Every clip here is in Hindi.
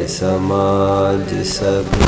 समाज सब।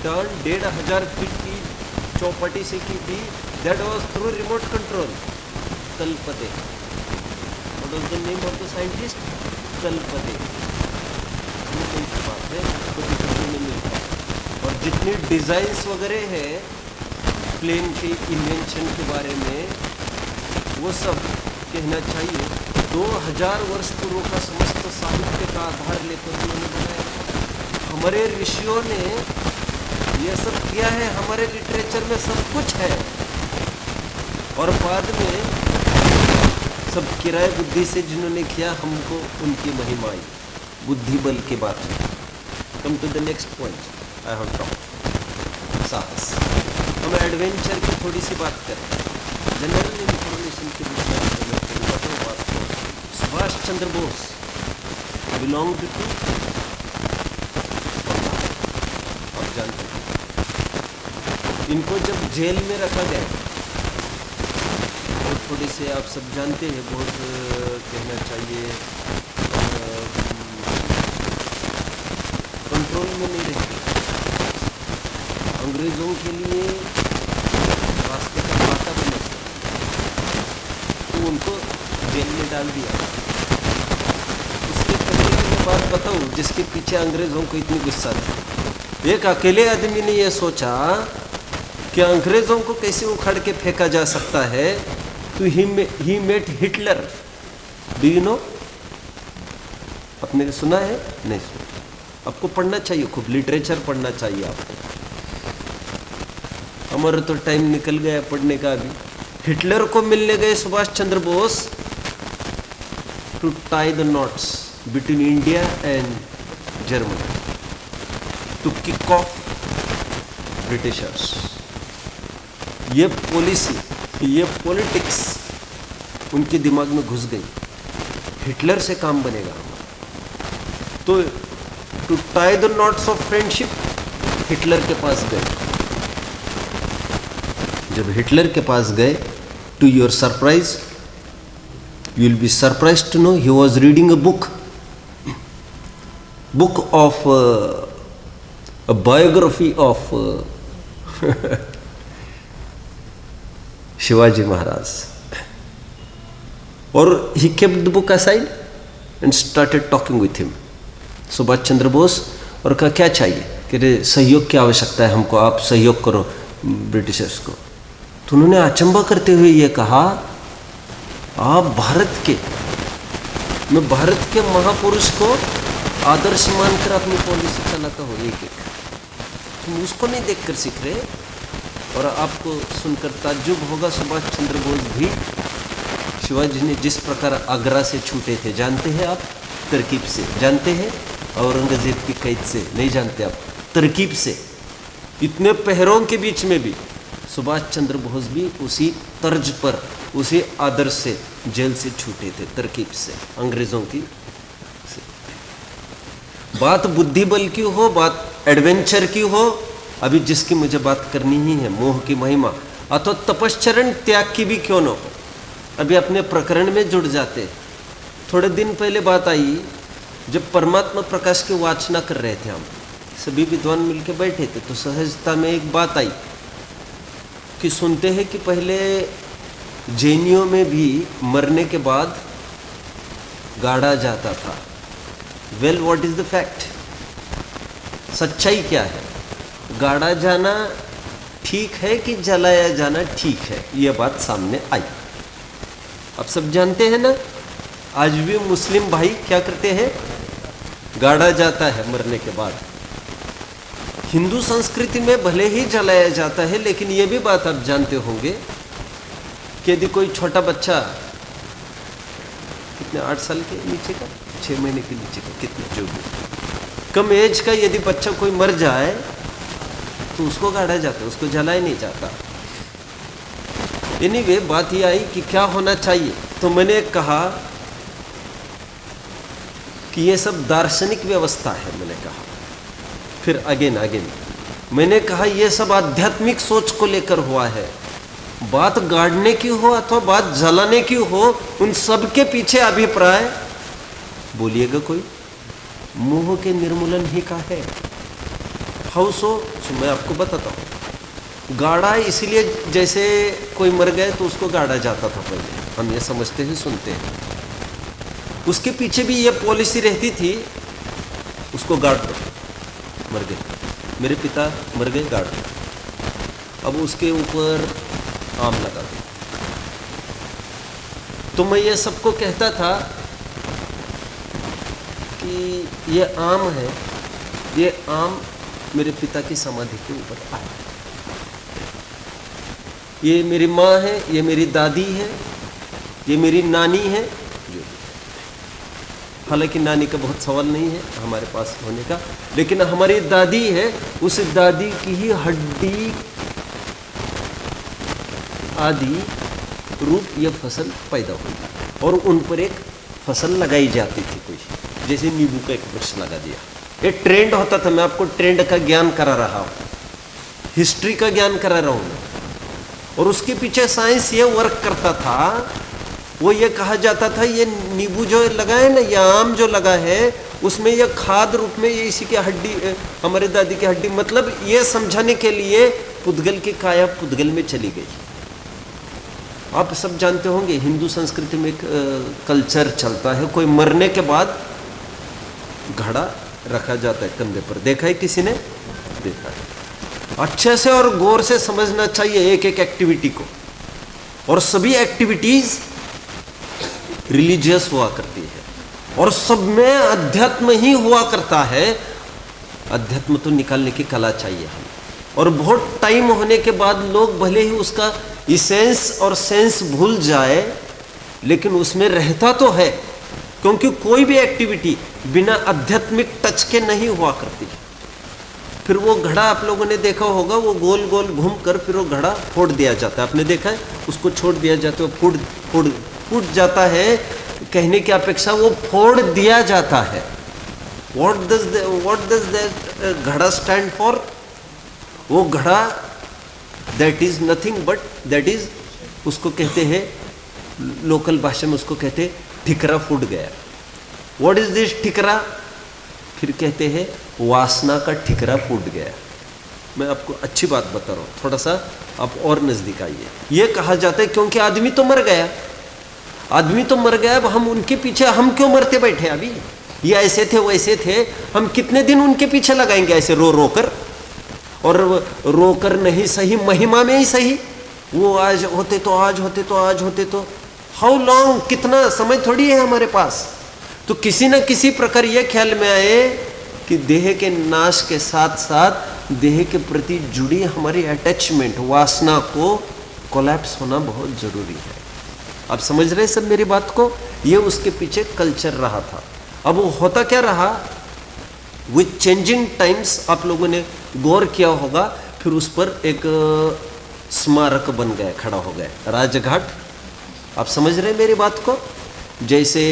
टर्न 1,500 फीट की चौपटी से की थी। That was through remote control. कल्पते, what was the name of the scientist? कल्पते। बात है तो देखने में मिलता। और जितनी डिजाइंस वगैरह है प्लेन के इन्वेंशन के बारे में, वो सब कहना चाहिए 2000 वर्ष पूर्व का समस्त साहित्य का आधार लेकर उन्होंने बनाया। हमारे ऋषियों ने ये सब किया है, हमारे लिटरेचर में सब कुछ है। और बाद में सब किराए बुद्धि से जिन्होंने किया, हमको उनकी महिमा आई बुद्धि बल के बात में। Come to the next point I have talked. साहस। हम एडवेंचर की थोड़ी सी बात करें, जनरल इंफॉर्मेशन के विषय में बात करें। सुभाष चंद्र बोस बिलोंग टू, और जानते हैं इनको जब जेल में रखा गया, और थोड़ी से आप सब जानते हैं, बहुत कहना चाहिए कंट्रोल में नहीं रहते, अंग्रेजों के लिए रास्ते का बाटा बना, तो उनको जेल में डाल दिया। उसके पहले की मैं बात बताऊं जिसके पीछे अंग्रेजों को इतनी गुस्सा था। एक अकेले आदमी ने यह सोचा कि अंग्रेजों को कैसे उखाड़ के फेंका जा सकता है, तो he met Hitler. Do you know? आपने सुना है? नहीं सुना? आपको पढ़ना चाहिए, खूब लिटरेचर पढ़ना चाहिए आपको। हमारा तो टाइम निकल गया पढ़ने का। अभी हिटलर को मिलने गए Subhash Chandra Bose to tie the knots between India and Germany, to kick off Britishers. ये पॉलिसी, ये पॉलिटिक्स उनके दिमाग में घुस गई। हिटलर से काम बनेगा हमारा, तो to tie the knots of friendship Hitler के पास गए। जब हिटलर के पास गए, to your surprise you will be surprise to know he was reading a book of a biography of Shivaji Maharaj. Or he kept the book aside and started talking with him. Subhash Chandra Bose, और कहा क्या चाहिए, कि रे सहयोग की आवश्यकता है हमको, आप सहयोग करो ब्रिटिशर्स को। तो उन्होंने अचंभा करते हुए ये कहा, आप मैं भारत के महापुरुष को आदर्श मानकर अपनी पॉलिसी चलाता हो, एक एक तुम उसको नहीं देखकर सीख रहे। और आपको सुनकर ताज्जुब होगा, सुभाष चंद्र बोस भी शिवाजी ने जिस प्रकार आगरा से छूटे थे, जानते हैं आप, तरकीब से जानते हैं, औरंगजेब की कैद से नहीं जानते आप, तरकीब से, इतने पहरों के बीच में भी सुभाष चंद्र बोस भी उसी तर्ज पर, उसी आदर्श से जेल से छूटे थे, तरकीब से, अंग्रेजों की से। बात बुद्धि बल की हो, बात एडवेंचर की हो, अभी जिसकी मुझे बात करनी ही है, मोह की महिमा, अथवा तपश्चरण त्याग की भी क्यों न हो, अभी अपने प्रकरण में जुड़ जाते। थोड़े दिन पहले बात आई, जब परमात्मा प्रकाश की वाचना कर रहे थे, हम सभी विद्वान मिलकर बैठे थे, तो सहजता में एक बात आई कि सुनते हैं कि पहले जैनियों में भी मरने के बाद गाड़ा जाता था। Well, what is the fact, सच्चाई क्या है, गाड़ा जाना ठीक है कि जलाया जाना ठीक है, यह बात सामने आई। अब सब जानते हैं ना, आज भी मुस्लिम भाई क्या करते हैं, गाड़ा जाता है मरने के बाद। हिंदू संस्कृति में भले ही जलाया जाता है, लेकिन यह भी बात आप जानते होंगे कि यदि कोई छोटा बच्चा, कितने 8 साल के नीचे का, 6 महीने के नीचे का, कितने जो भी कम एज का यदि बच्चा कोई मर जाए तो उसको गाड़ा जाता है, उसको जलाया नहीं जाता। एनीवे, बात ये आई कि क्या होना चाहिए। तो मैंने कहा कि ये सब दार्शनिक व्यवस्था है, मैंने कहा, फिर अगेन मैंने कहा ये सब आध्यात्मिक सोच को लेकर हुआ है। बात गाड़ने की हो अथवा बात जलाने की हो, उन सब के पीछे अभिप्राय बोलिएगा कोई, मोह के निर्मूलन ही का है। हाउ सो मैं आपको बताता हूँ। गाड़ा इसलिए, जैसे कोई मर गए तो उसको गाड़ा जाता था पहले, हम ये समझते हैं, सुनते हैं। उसके पीछे भी ये पॉलिसी रहती थी, उसको गाड़ दो, मर गए, मेरे पिता मर गए, गाड़ दो, अब उसके ऊपर आम लगा दो। तो मैं ये सबको कहता था कि ये आम है, ये आम मेरे पिता की समाधि के ऊपर आया, ये मेरी माँ है, ये मेरी दादी है, ये मेरी नानी है। हालांकि नानी का बहुत सवाल नहीं है हमारे पास होने का, लेकिन हमारी दादी है, उस दादी की ही हड्डी आदि रूप यह फसल पैदा हुई और उन पर एक फसल लगाई जाती थी, कोई जैसे नींबू का एक वृक्ष लगा दिया। ये ट्रेंड होता था। मैं आपको ट्रेंड का ज्ञान करा रहा हूँ, हिस्ट्री का ज्ञान करा रहा हूँ, और उसके पीछे साइंस ये वर्क करता था। वो ये कहा जाता था ये नींबू जो लगा है ना, ये आम जो लगा है, उसमें ये खाद रूप में ये इसी की हड्डी, हमारे दादी की हड्डी, मतलब ये समझाने के लिए पुद्गल की काया पुद्गल में चली गई। आप सब जानते होंगे हिंदू संस्कृति में एक कल्चर चलता है, कोई मरने के बाद घड़ा रखा जाता है कंधे पर, देखा है किसी ने? देखा है। अच्छे से और गौर से समझना चाहिए एक एक एक्टिविटी को, और सभी एक्टिविटीज रिलीजियस हुआ करती है और सब में अध्यात्म ही हुआ करता है। अध्यात्म तो निकालने की कला चाहिए हमें, और बहुत टाइम होने के बाद लोग भले ही उसका इसेंस और सेंस भूल जाए, लेकिन उसमें रहता तो है, क्योंकि कोई भी एक्टिविटी बिना आध्यात्मिक टच के नहीं हुआ करती। फिर वो घड़ा आप लोगों ने देखा होगा, वो गोल गोल घूम कर फिर वो घड़ा फोड़ दिया जाता है, आपने देखा है? उसको छोड़ दिया जाता है, वो फूट जाता है, कहने की अपेक्षा वो फोड़ दिया जाता है। व्हाट डज दैट घड़ा स्टैंड फॉर? वो घड़ा that is nothing but that is, उसको कहते हैं लोकल भाषा में, उसको कहते हैं ठिकरा फूट गया। व्हाट इज दिस ठिकरा? फिर कहते हैं वासना का ठिकरा फूट गया। मैं आपको अच्छी बात बता रहा हूँ, थोड़ा सा आप और नजदीक आइए। ये कहा जाता है क्योंकि आदमी तो मर गया, आदमी तो मर गया, अब हम उनके पीछे हम क्यों मरते बैठे? अभी ये ऐसे थे वैसे थे, हम कितने दिन उनके पीछे लगाएंगे ऐसे रो रो कर? और रो कर नहीं सही, महिमा में ही सही, वो आज होते तो आज होते तो आज होते तो, हाउ लॉन्ग, कितना समय थोड़ी है हमारे पास। तो किसी न किसी प्रकार ये ख्याल में आए कि देह के नाश के साथ साथ देह के प्रति जुड़ी हमारी अटैचमेंट, वासना को कोलैप्स होना बहुत जरूरी है। आप समझ रहे सब मेरी बात को? ये उसके पीछे कल्चर रहा था। अब वो होता क्या रहा, विथ चेंजिंग टाइम्स, आप लोगों ने गौर किया होगा, फिर उस पर एक स्मारक बन गया, खड़ा हो गया, राजघाट। आप समझ रहे मेरी बात को? जैसे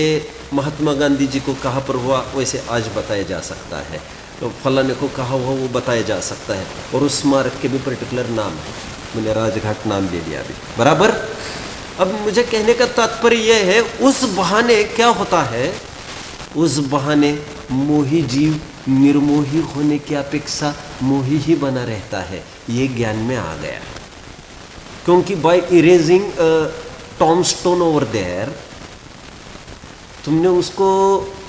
महात्मा गांधी जी को कहाँ पर हुआ वैसे आज बताया जा सकता है, तो फलाने को कहा हुआ वो बताया जा सकता है, और उस स्मारक के भी पर्टिकुलर नाम है। मैंने राजघाट नाम ले लिया अभी, बराबर। अब मुझे कहने का तात्पर्य यह है, उस बहाने क्या होता है, उस बहाने मोही जीव निर्मोही होने की अपेक्षा मोही ही बना रहता है, ये ज्ञान में आ गया। क्योंकि by erasing tombstone over there, तुमने उसको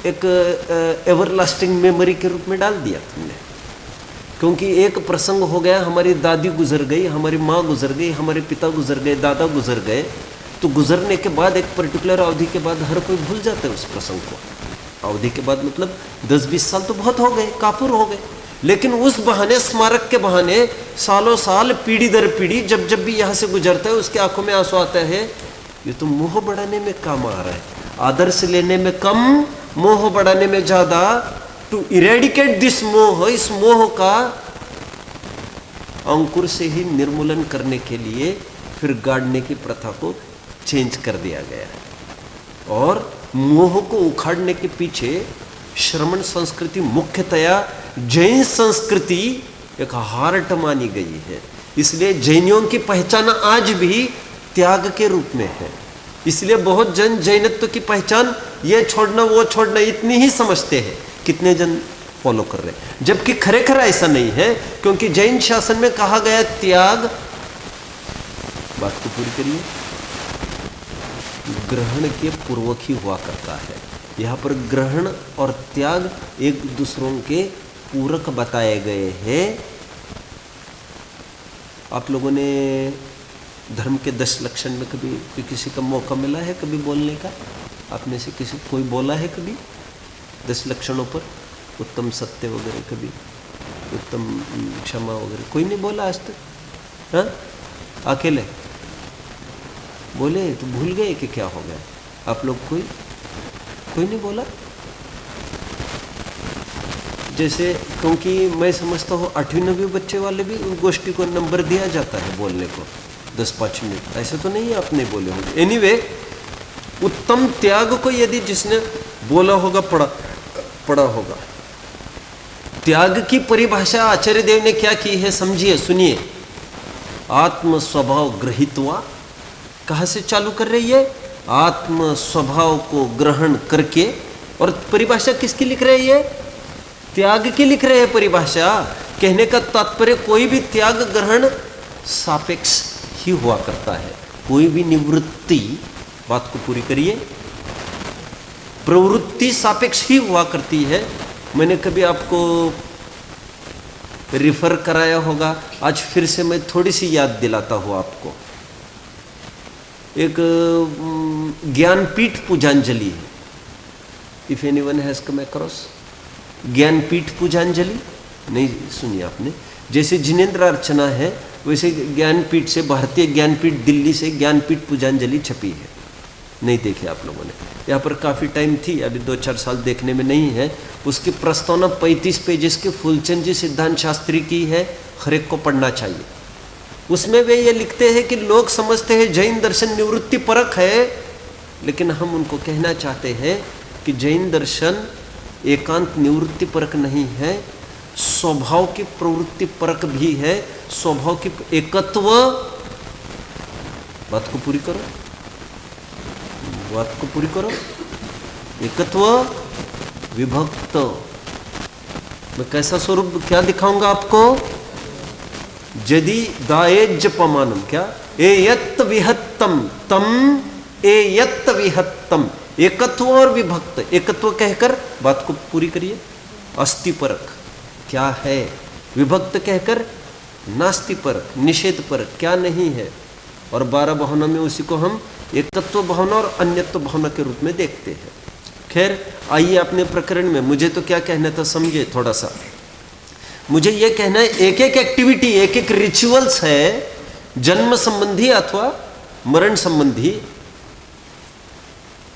एक एवरलास्टिंग मेमोरी के रूप में डाल दिया तुमने। क्योंकि एक प्रसंग हो गया, हमारी दादी गुजर गई, हमारी माँ गुजर गई, हमारे पिता गुजर गए, दादा गुजर गए, तो गुजरने के बाद एक पर्टिकुलर अवधि के बाद हर कोई भूल जाता है उस प्रसंग को। अवधि के बाद मतलब 10-20 साल तो बहुत हो गए, काफुर हो गए, लेकिन उस बहाने, स्मारक के बहाने सालों साल, पीढ़ी दर पीढ़ी, जब जब भी यहाँ से गुजरता है उसके आंखों में आंसू आता है, ये तो मोह बढ़ाने में काम आ रहा है, आदर्श लेने में कम, मोह बढ़ाने में ज्यादा। टू इरेडिकेट दिस मोह, इस मोह का अंकुर से ही निर्मूलन करने के लिए फिर गाड़ने की प्रथा को चेंज कर दिया गया, और मोह को उखाड़ने के पीछे श्रमण संस्कृति, मुख्यतया जैन संस्कृति एक हार्ट मानी गई है। इसलिए जैनियों की पहचान आज भी त्याग के रूप में है। इसलिए बहुत जन जैनत्व की पहचान ये छोड़ना वो छोड़ना इतनी ही समझते हैं, कितने जन फॉलो कर रहे हैं, जबकि खरेखर ऐसा नहीं है। क्योंकि जैन शासन में कहा गया त्याग, बात को पूरी करिए, ग्रहण के पूर्वक ही हुआ करता है। यहाँ पर ग्रहण और त्याग एक दूसरों के पूरक बताए गए हैं। आप लोगों ने धर्म के 10 लक्षण में कभी किसी का मौका मिला है कभी बोलने का? आप में से किसी कोई बोला है कभी 10 लक्षणों पर? उत्तम सत्य वगैरह, कभी उत्तम क्षमा वगैरह कोई नहीं बोला आज तक? हाँ, अकेले बोले तो भूल गए कि क्या हो गया? आप लोग कोई नहीं बोला? जैसे, क्योंकि मैं समझता हूँ 8वीं-9वीं बच्चे वाले भी उस गोष्ठी को नंबर दिया जाता है बोलने को, 10-5 मिनट। ऐसे तो नहीं है आप नहीं बोले होंगे। एनीवे, उत्तम त्याग को यदि जिसने बोला होगा, पढ़ा होगा, त्याग की परिभाषा आचार्य देव ने क्या की है समझिए, सुनिए। आत्म स्वभाव ग्रहित्वा, कहाँ से चालू कर रही है? आत्म स्वभाव को ग्रहण करके। और परिभाषा किसकी लिख रहे हैं? त्याग की लिख रहे हैं परिभाषा। कहने का तात्पर्य कोई भी त्याग ग्रहण सापेक्ष ही हुआ करता है, कोई भी निवृत्ति, बात को पूरी करिए, प्रवृत्ति सापेक्ष ही हुआ करती है। मैंने कभी आपको रिफर कराया होगा, आज फिर से मैं थोड़ी सी याद दिलाता हूँ आपको। एक ज्ञानपीठ पूजांजलि है, if anyone has come across Gyanpeeth Pujanjali, नहीं सुनी आपने? जैसे जिनेंद्र अर्चना है वैसे ज्ञानपीठ से, भारतीय ज्ञानपीठ दिल्ली से ज्ञानपीठ पूजांजलि छपी है, नहीं देखे आप लोगों ने? यहाँ पर काफ़ी टाइम थी, अभी 2-4 साल देखने में नहीं है। उसकी प्रस्तावना 35 पेजेस की फूलचंद जी सिद्धांत शास्त्री की है, हर एक को पढ़ना चाहिए। उसमें वे ये लिखते हैं कि लोग समझते हैं जैन दर्शन निवृत्ति परक है, लेकिन हम उनको कहना चाहते हैं कि जैन दर्शन एकांत निवृत्ति परक नहीं है, स्वभाव की प्रवृत्ति परक भी है, स्वभाव की एकत्व, बात को पूरी करो, बात को पूरी करो, एकत्व विभक्त। मैं कैसा स्वरूप क्या दिखाऊंगा आपको? यदि दायज पमानम, क्या एयत विहत्तम तम एयत विहत्तम, एकत्व और विभक्त, एकत्व कहकर बात को पूरी करिए, अस्ति परक क्या है, विभक्त कहकर नास्ति परक, निषेध परक क्या नहीं है। और 12 भावना में उसी को हम एकत्व भावना और अन्यत्व भावना के रूप में देखते हैं। खैर आइए अपने प्रकरण में, मुझे तो क्या कहना था समझे थोड़ा सा। मुझे यह कहना है एक एक एक्टिविटी, एक एक रिचुअल्स है जन्म संबंधी अथवा मरण संबंधी।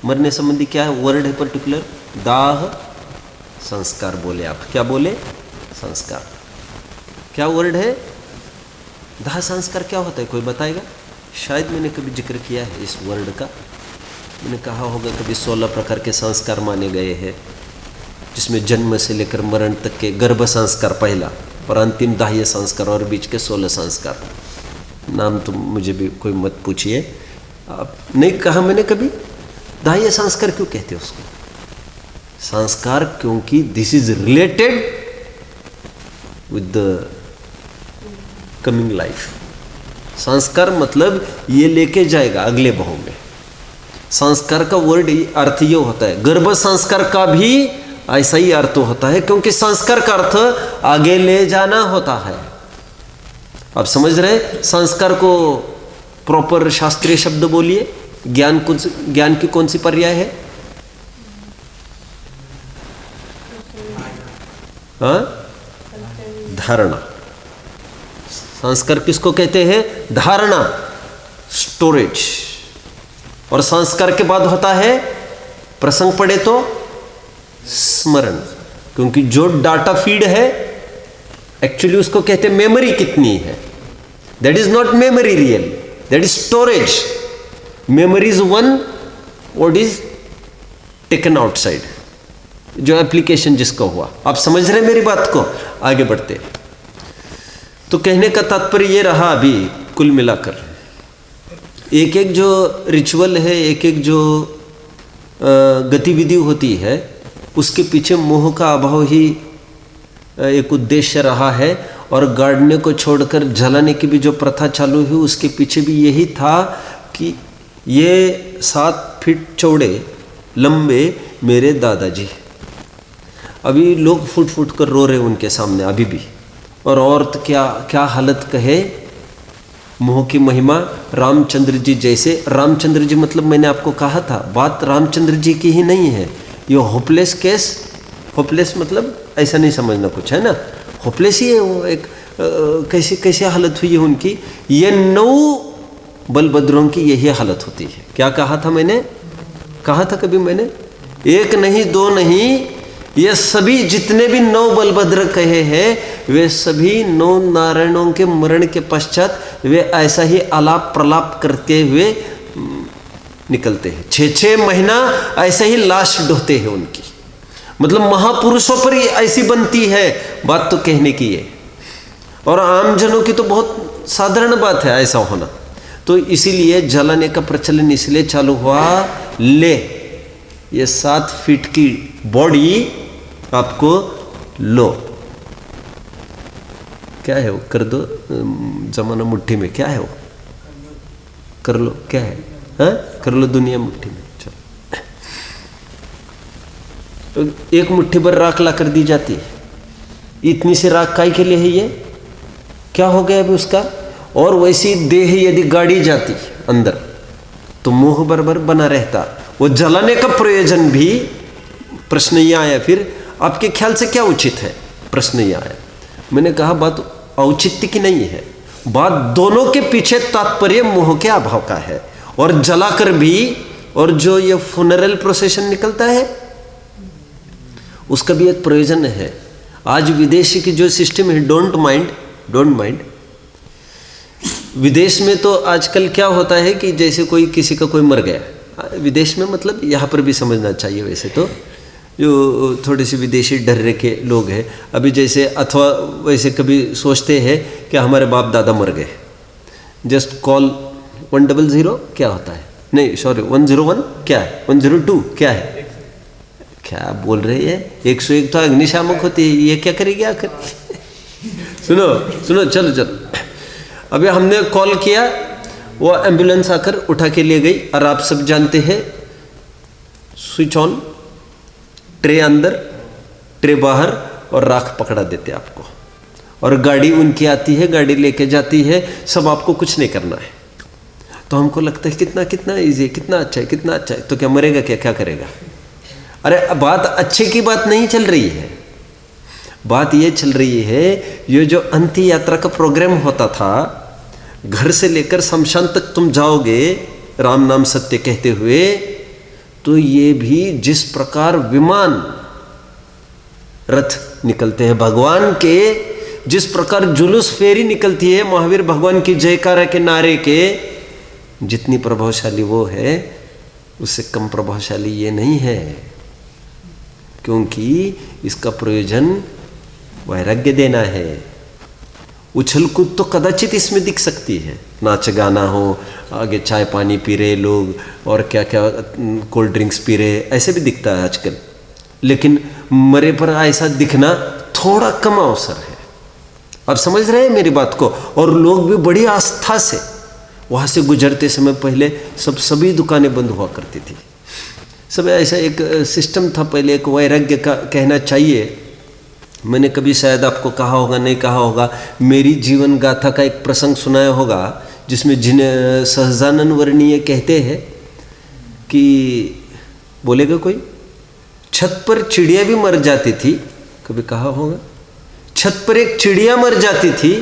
मरने संबंधी क्या है वर्ड है पर्टिकुलर? दाह संस्कार बोले आप, क्या बोले? संस्कार। क्या वर्ड है? दाह संस्कार क्या होता है कोई बताएगा? शायद मैंने कभी जिक्र किया है इस वर्ड का, मैंने कहा होगा कभी 16 प्रकार के संस्कार माने गए हैं, जिसमें जन्म से लेकर मरण तक के गर्भ संस्कार पहला और अंतिम दाह्य संस्कार और बीच के 16 संस्कार। नाम तो मुझे भी कोई मत पूछिए, आप नहीं कहा मैंने कभी। दाह्य संस्कार क्यों कहते हैं उसको? संस्कार क्योंकि this is related with the coming life. संस्कार मतलब ये लेके जाएगा अगले भाव में। संस्कार का वर्ड अर्थ ये होता है, गर्भ संस्कार का भी ऐसा ही अर्थ होता है, क्योंकि संस्कार का अर्थ आगे ले जाना होता है। आप समझ रहे? संस्कार को प्रॉपर शास्त्रीय शब्द बोलिए। ज्ञान की कौन सी पर्याय है? हाँ? धारणा। संस्कार किसको कहते हैं? धारणा, स्टोरेज। और संस्कार के बाद होता है, प्रसंग पड़े तो स्मरण, क्योंकि जो डाटा फीड है एक्चुअली उसको कहते हैं मेमोरी कितनी है। That is not memory real, that is storage. Memory is one what is taken outside, जो एप्लीकेशन जिसका हुआ। आप समझ रहे मेरी बात को? आगे बढ़ते। तो कहने का तात्पर्य ये रहा अभी कुल मिलाकर, एक एक जो रिचुअल है, एक एक जो गतिविधि होती है, उसके पीछे मोह का अभाव ही एक उद्देश्य रहा है। और गाड़ने को छोड़कर जलाने की भी जो प्रथा चालू हुई, उसके पीछे भी यही था कि ये 7 फीट चौड़े लंबे मेरे दादाजी, अभी लोग फुट फुट कर रो रहे उनके सामने अभी भी। और औरत क्या क्या हालत कहे, मोह की महिमा। रामचंद्र जी जैसे, रामचंद्र जी मतलब मैंने आपको कहा था, बात रामचंद्र जी की ही नहीं है। ये होपलेस केस, होपलेस मतलब ऐसा नहीं समझना कुछ है ना, होपलेस ही है वो। एक कैसे कैसे हालत हुई है उनकी। ये 9 बलभद्रों की यही हालत होती है। क्या कहा था मैंने? कहा था कभी मैंने? 1 नहीं 2 नहीं, ये सभी जितने भी 9 बलभद्र कहे हैं, वे सभी 9 नारायणों के मरण के पश्चात वे ऐसा ही आलाप प्रलाप करते हुए निकलते हैं। 6-6 महीना ऐसे ही लाश ढोते हैं उनकी। मतलब महापुरुषों पर ये ऐसी बनती है बात तो कहने की है, और आम जनों की तो बहुत साधारण बात है ऐसा होना। तो इसीलिए जलाने का प्रचलन इसलिए चालू हुआ, ले ये 7 फीट की बॉडी आपको लो, क्या है वो, कर दो जमाना मुट्ठी में, क्या है वो, कर लो, क्या है, हाँ कर लो दुनिया मुट्ठी में। चलो, तो एक मुट्ठी भर राख ला कर दी जाती है। इतनी सी राख काई के लिए है ये, क्या हो गया अभी उसका। और वैसी देह यदि गाड़ी जाती अंदर तो मोह बराबर बना रहता। वो जलाने का प्रयोजन भी, प्रश्न ये आया फिर आपके ख्याल से क्या उचित है, प्रश्न ये आया। मैंने कहा बात औचित्य की नहीं है, बात दोनों के पीछे तात्पर्य मोह के अभाव का है। और जलाकर भी, और जो ये फुनरल प्रोसेशन निकलता है उसका भी एक प्रयोजन है। आज विदेशी की जो सिस्टम है, डोंट माइंड, विदेश में तो आजकल क्या होता है कि जैसे कोई किसी का कोई मर गया, विदेश में मतलब यहाँ पर भी समझना चाहिए वैसे तो, जो थोड़े से विदेशी डर्रे के लोग हैं, अभी जैसे अथवा वैसे कभी सोचते हैं कि हमारे बाप दादा मर गए, जस्ट कॉल 100 क्या होता है, नहीं सॉरी 101 क्या है, 102 क्या है, क्या बोल रही है, 101 तो अग्निशामक होती है, ये क्या करेगी आकर सुनो सुनो, चलो चलो। अभी हमने कॉल किया, वो एम्बुलेंस आकर उठा के ले गई, और आप सब जानते हैं स्विच ऑन, ट्रे अंदर ट्रे बाहर, और राख पकड़ा देते आपको, और गाड़ी उनकी आती है, गाड़ी लेके जाती है, सब आपको कुछ नहीं करना है। तो हमको लगता है कितना कितना ईजी, कितना अच्छा है, कितना अच्छा है, तो क्या मरेगा क्या, क्या करेगा? अरे बात अच्छे की बात नहीं चल रही है, बात ये चल रही है, ये जो अंत्य यात्रा का प्रोग्राम होता था, घर से लेकर शमशान तक तुम जाओगे राम नाम सत्य कहते हुए, तो ये भी जिस प्रकार विमान रथ निकलते हैं भगवान के, जिस प्रकार जुलूस फेरी निकलती है महावीर भगवान की जयकारा के नारे के, जितनी प्रभावशाली वो है उससे कम प्रभावशाली ये नहीं है, क्योंकि इसका प्रयोजन वैराग्य देना है। उछल कूद तो कदाचित इसमें दिख सकती है, नाच गाना हो, आगे चाय पानी पी रहे लोग और क्या क्या कोल्ड ड्रिंक्स पी रहे, ऐसे भी दिखता है आजकल, लेकिन मरे पर ऐसा दिखना थोड़ा कम अवसर है। आप समझ रहे हैं मेरी बात को? और लोग भी बड़ी आस्था से वहाँ से गुजरते समय, पहले सभी दुकानें बंद हुआ करती थी, सब ऐसा एक सिस्टम था पहले, एक वैराग्य का कहना चाहिए। मैंने कभी शायद आपको कहा होगा, नहीं कहा होगा, मेरी जीवन गाथा का एक प्रसंग सुनाया होगा, जिसमें जिन्हें सहजानंद वर्णीय कहते हैं कि, बोलेगा कोई, छत पर चिड़िया भी मर जाती थी, कभी कहा होगा, छत पर एक चिड़िया मर जाती थी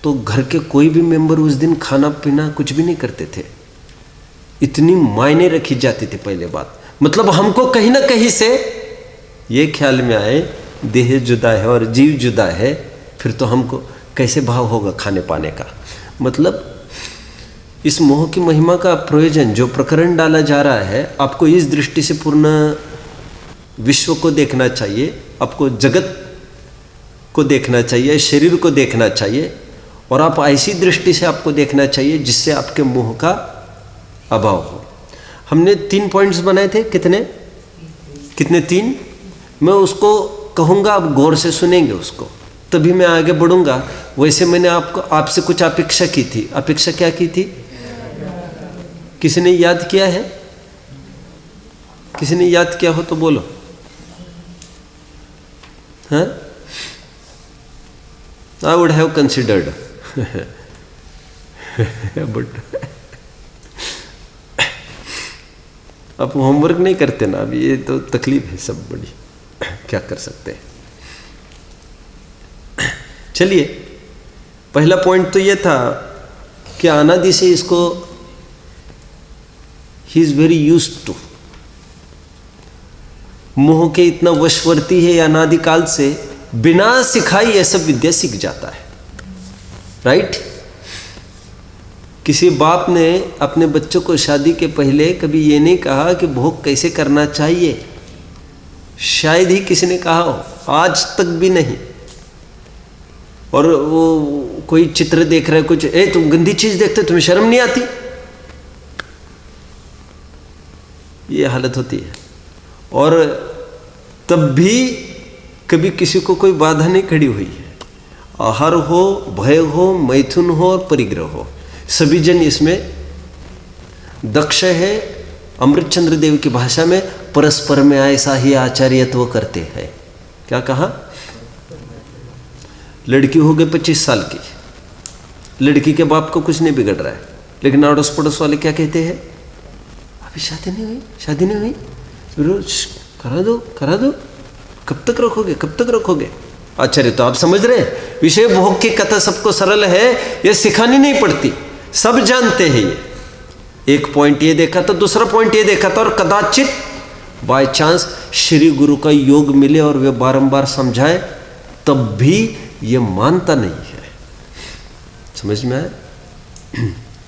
तो घर के कोई भी मेंबर उस दिन खाना पीना कुछ भी नहीं करते थे, इतनी मायने रखी जाती थी पहले बात। मतलब हमको कहीं ना कहीं से ये ख्याल में आए देह जुदा है और जीव जुदा है, फिर तो हमको कैसे भाव होगा खाने पाने का। मतलब इस मोह की महिमा का प्रयोजन जो प्रकरण डाला जा रहा है, आपको इस दृष्टि से पूर्ण विश्व को देखना चाहिए, आपको जगत को देखना चाहिए, शरीर को देखना चाहिए, और आप ऐसी दृष्टि से आपको देखना चाहिए जिससे आपके मोह का अभाव हो। हमने 3 पॉइंट्स बनाए थे, कितने कितने 3, मैं उसको कहूँगा, आप गौर से सुनेंगे उसको, तभी मैं आगे बढ़ूँगा। वैसे मैंने आपसे कुछ अपेक्षा की थी। अपेक्षा क्या की थी? किसी ने याद किया है? किसी ने याद किया हो तो बोलो। हाँ, I would have considered but आप होमवर्क नहीं करते ना, अभी ये तो तकलीफ है सब बड़ी, क्या कर सकते हैं। चलिए, पहला पॉइंट तो ये था कि अनादि से इसको ही इज वेरी यूज्ड टू, मोह के इतना वशवर्ती है अनादि काल से, बिना सिखाई यह सब विद्या सीख जाता है। राइट? किसी बाप ने अपने बच्चों को शादी के पहले कभी ये नहीं कहा कि भोग कैसे करना चाहिए, शायद ही किसी ने कहा हो, आज तक भी नहीं। और वो कोई चित्र देख रहा है कुछ, तुम गंदी चीज देखते, तुम्हें शर्म नहीं आती, ये हालत होती है। और तब भी कभी किसी को कोई बाधा नहीं खड़ी हुई है। आहार हो, भय हो, मैथुन हो और परिग्रह हो, सभी जन इसमें दक्ष है। अमृतचंद्र देव की भाषा में परस्पर में ऐसा ही आचार्यत्व करते हैं। क्या कहा? लड़की हो गई 25 साल की, लड़की के बाप को कुछ नहीं बिगड़ रहा है, लेकिन अड़ोस पड़ोस वाले क्या कहते हैं? अभी शादी नहीं हुई, शादी नहीं हुई, करा दो करा दो, कब तक रखोगे, कब तक रखोगे? आचार्य तो आप समझ रहे हैं, विषय भोग की कथा सबको सरल है, ये सिखानी नहीं पड़ती, सब जानते हैं। ये एक पॉइंट ये देखा था, दूसरा पॉइंट ये देखा था, और कदाचित बाय चांस श्री गुरु का योग मिले और वे बारंबार समझाए, तब भी ये मानता नहीं है। समझ में आया?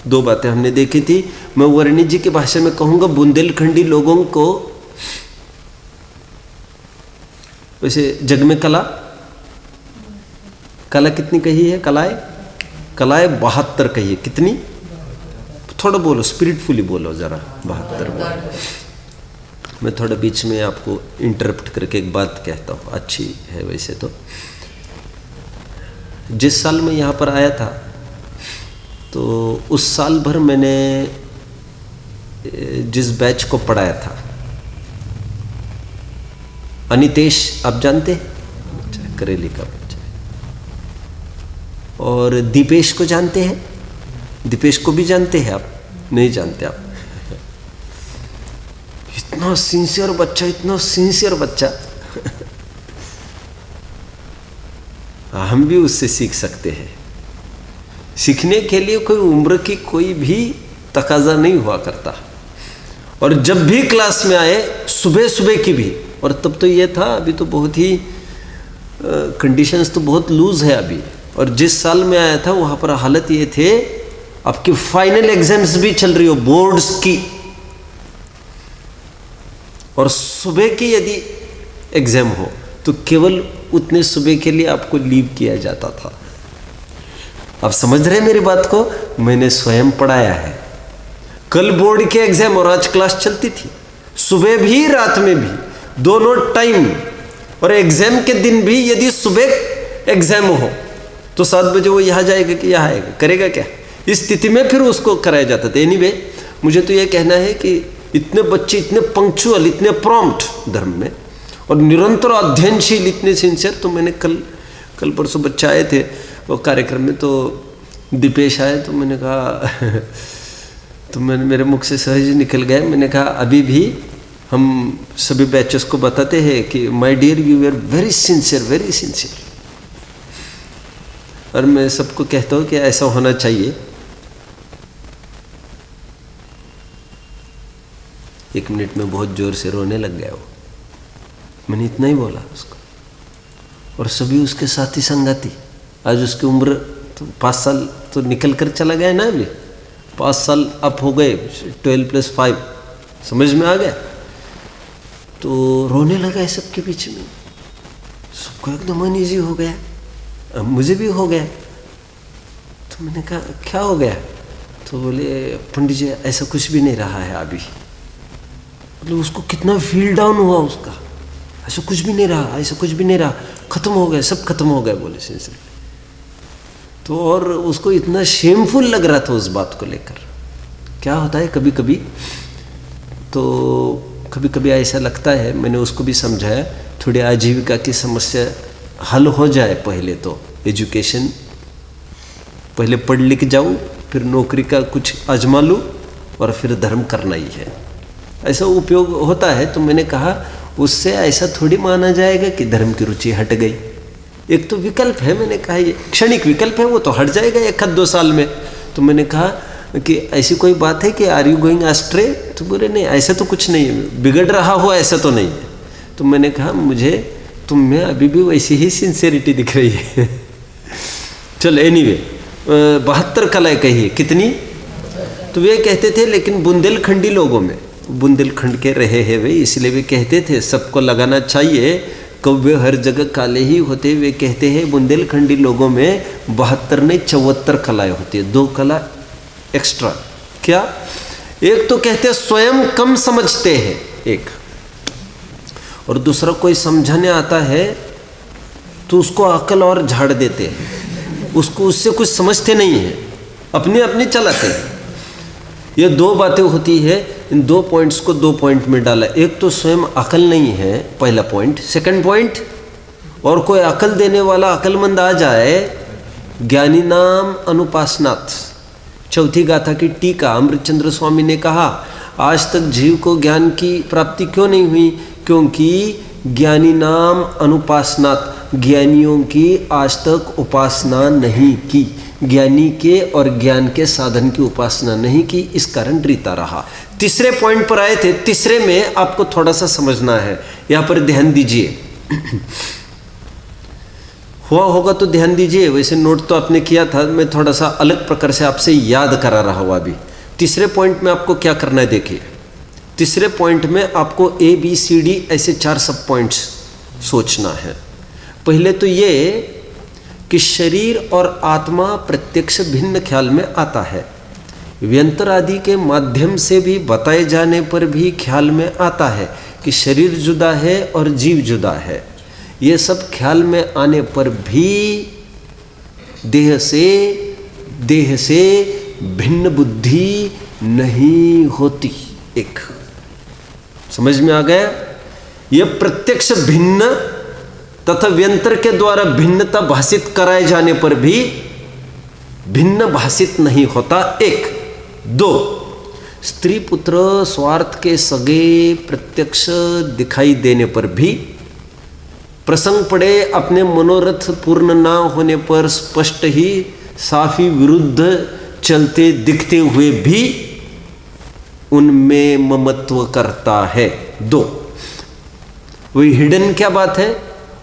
2 बातें हमने देखी थी। मैं वर्णी जी की भाषा में कहूँगा, बुंदेलखंडी लोगों को वैसे जग में कला कला कितनी कही है? कलाएं 72 कही है। कितनी? थोड़ा बोलो, स्पिरिटफुली बोलो जरा। 72 बोलो। मैं थोड़ा बीच में आपको इंटरप्ट करके एक बात कहता हूँ, अच्छी है वैसे तो। जिस साल मैं यहाँ पर आया था तो उस साल भर मैंने जिस बैच को पढ़ाया था, अनितेश आप जानते हैं, करेली का बच्चा, और दीपेश को जानते हैं? दीपेश को भी जानते हैं आप? नहीं जानते आप? इतना सिंसियर बच्चा, इतना सिंसियर बच्चा। हम भी उससे सीख सकते हैं। सीखने के लिए कोई उम्र की कोई भी तकाजा नहीं हुआ करता। और जब भी क्लास में आए, सुबह सुबह की भी, और तब तो ये था, अभी तो बहुत ही कंडीशंस तो बहुत लूज है अभी। और जिस साल में आया था वहाँ पर हालत ये थे, आपकी फाइनल एग्जाम्स भी चल रही हो बोर्ड्स की, और सुबह की यदि एग्जाम हो तो केवल उतने सुबह के लिए आपको लीव किया जाता था। आप समझ रहे मेरी बात को? मैंने स्वयं पढ़ाया है। कल बोर्ड के एग्जाम और आज क्लास चलती थी, सुबह भी रात में भी, दोनों टाइम। और एग्जाम के दिन भी यदि सुबह एग्जाम हो तो 7 बजे वो यहाँ जाएगा कि यहाँ आएगा, करेगा क्या? इस स्थिति में फिर उसको कराया जाता था। एनीवे, मुझे तो ये कहना है कि इतने बच्चे इतने पंक्चुअल, इतने प्रॉम्प्ट धर्म में, और निरंतर अध्ययनशील, इतने सिंसियर। तो मैंने कल परसों बच्चे आए थे वो कार्यक्रम में, तो दीपेश आए, तो मैंने कहा तो मेरे मुख से सहज निकल गया। मैंने कहा अभी भी हम सभी बैचेस को बताते हैं कि my dear you are very sincere, very sincere. और मैं सबको कहता हूँ कि ऐसा होना चाहिए। एक मिनट में बहुत जोर से रोने लग गया वो। मैंने इतना ही बोला उसको, और सभी उसके साथी संगाती। आज उसकी उम्र तो 5 साल तो निकल कर चला गया ना, अभी 5 साल अप हो गए, 12 + 5 समझ में आ गया। तो रोने लगा है सबके बीच में, सबको एकदम अनईजी हो गया, अब मुझे भी हो गया। तो मैंने कहा क्या हो गया? तो बोले पंडित जी ऐसा कुछ भी नहीं रहा है अभी। मतलब उसको कितना फील डाउन हुआ उसका, ऐसा कुछ भी नहीं रहा, ऐसा कुछ भी नहीं रहा, खत्म हो गया, सब खत्म हो गया बोले सिंसियरली। तो और उसको इतना शेमफुल लग रहा था उस बात को लेकर। क्या होता है कभी कभी, तो कभी कभी ऐसा लगता है, मैंने उसको भी समझाया, थोड़ी आजीविका की समस्या हल हो जाए। पहले तो एजुकेशन, पहले पढ़ लिख जाऊँ, फिर नौकरी का कुछ आजमा लूँ, और फिर धर्म करना ही है, ऐसा उपयोग होता है। तो मैंने कहा उससे ऐसा थोड़ी माना जाएगा कि धर्म की रुचि हट गई। एक तो विकल्प है, मैंने कहा ये क्षणिक विकल्प है, वो तो हट जाएगा 1-2 साल में। तो मैंने कहा कि ऐसी कोई बात है कि आर यू गोइंग एस्ट्रे? तो बोले नहीं, ऐसा तो कुछ नहीं है, बिगड़ रहा हो ऐसा तो नहीं है। तो मैंने कहा मुझे तुम में अभी भी वैसी ही सिंसियरिटी दिख रही है। चलो एनीवे, 72 कलाएं कही है। कितनी? तो वे कहते थे, लेकिन बुंदेलखंडी लोगों में, बुंदेलखंड के रहे हैं वे, इसलिए वे कहते थे सबको लगाना चाहिए, कव्य हर जगह काले ही होते। वे कहते हैं बुंदेलखंडी लोगों में 72 नहीं 74 कलाएं होती है, 2 कला एक्स्ट्रा। क्या? एक तो कहते हैं स्वयं कम समझते हैं एक, और दूसरा कोई समझाने आता है तो उसको अकल और झाड़ देते हैं, उसको उससे कुछ समझते नहीं है, अपने अपने चलाते हैं। ये 2 बातें होती है। इन 2 पॉइंट्स को 2 पॉइंट में डाला। एक तो स्वयं अकल नहीं है, पहला पॉइंट। सेकंड पॉइंट, और कोई अकल देने वाला अकलमंद आ जाए, ज्ञानी नाम अनुपासनात्। चौथी गाथा की टीका अमृतचंद्र स्वामी ने कहा, आज तक जीव को ज्ञान की प्राप्ति क्यों नहीं हुई? क्योंकि ज्ञानी नाम अनुपासनात्, ज्ञानियों की आज तक उपासना नहीं की, ज्ञानी के और ज्ञान के साधन की उपासना नहीं की, इस कारण रीता रहा। तीसरे पॉइंट पर आए थे। तीसरे में आपको थोड़ा सा समझना है, यहाँ पर ध्यान दीजिए। हुआ होगा तो ध्यान दीजिए, वैसे नोट तो आपने किया था, मैं थोड़ा सा अलग प्रकार से आपसे याद करा रहा हूँ अभी। तीसरे पॉइंट में आपको क्या करना है देखिए। तीसरे पॉइंट में आपको ABCD ऐसे 4 सब पॉइंट्स सोचना है। पहले तो ये कि शरीर और आत्मा प्रत्यक्ष भिन्न ख्याल में आता है, व्यंतर आदि के माध्यम से भी बताए जाने पर भी ख्याल में आता है कि शरीर जुदा है और जीव जुदा है। ये सब ख्याल में आने पर भी देह से भिन्न बुद्धि नहीं होती। एक समझ में आ गया? ये प्रत्यक्ष भिन्न तथा व्यंतर के द्वारा भिन्नता भाषित कराए जाने पर भी भिन्न भाषित नहीं होता। एक। दो, स्त्री पुत्र स्वार्थ के सगे प्रत्यक्ष दिखाई देने पर भी, प्रसंग पड़े अपने मनोरथ पूर्ण ना होने पर स्पष्ट ही साफी विरुद्ध चलते दिखते हुए भी उनमें ममत्व करता है। दो, वही हिडन क्या बात है,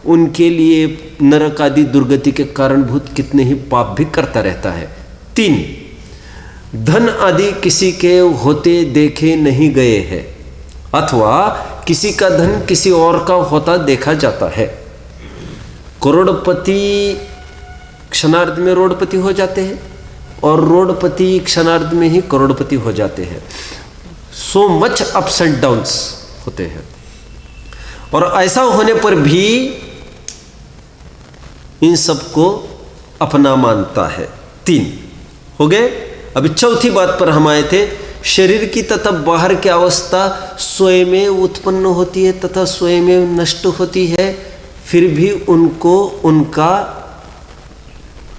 उनके लिए नरक आदि दुर्गति के कारणभूत कितने ही पाप भी करता रहता है। तीन, धन आदि किसी के होते देखे नहीं गए हैं अथवा किसी का धन किसी और का होता देखा जाता है। करोड़पति क्षणार्ध में रोडपति हो जाते हैं और रोडपति क्षणार्ध में ही करोड़पति हो जाते हैं। So much ups and downs होते हैं और ऐसा होने पर भी इन सबको अपना मानता है। तीन हो गए। अभी चौथी बात पर हम आए थे। शरीर की तथा बाहर की अवस्था स्वयं में उत्पन्न होती है तथा स्वयं में नष्ट होती है, फिर भी उनको उनका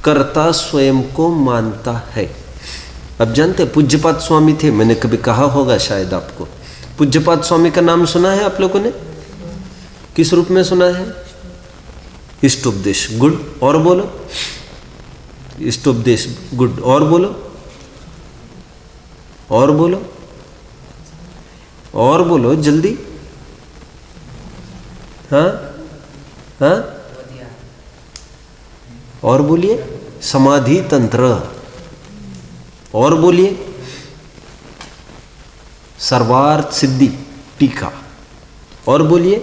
कर्ता स्वयं को मानता है। अब जानते पूज्यपाद स्वामी थे, मैंने कभी कहा होगा शायद आपको। पूज्यपाद स्वामी का नाम सुना है आप लोगों ने? किस रूप में सुना है? इष्टोपदेश। गुड। और बोलो। इष्टोपदेश गुड। और बोलो। और बोलो। और बोलो जल्दी। हाँ हाँ, और बोलिए। समाधि तंत्र। और बोलिए। सर्वार्थ सिद्धि टीका। और बोलिए।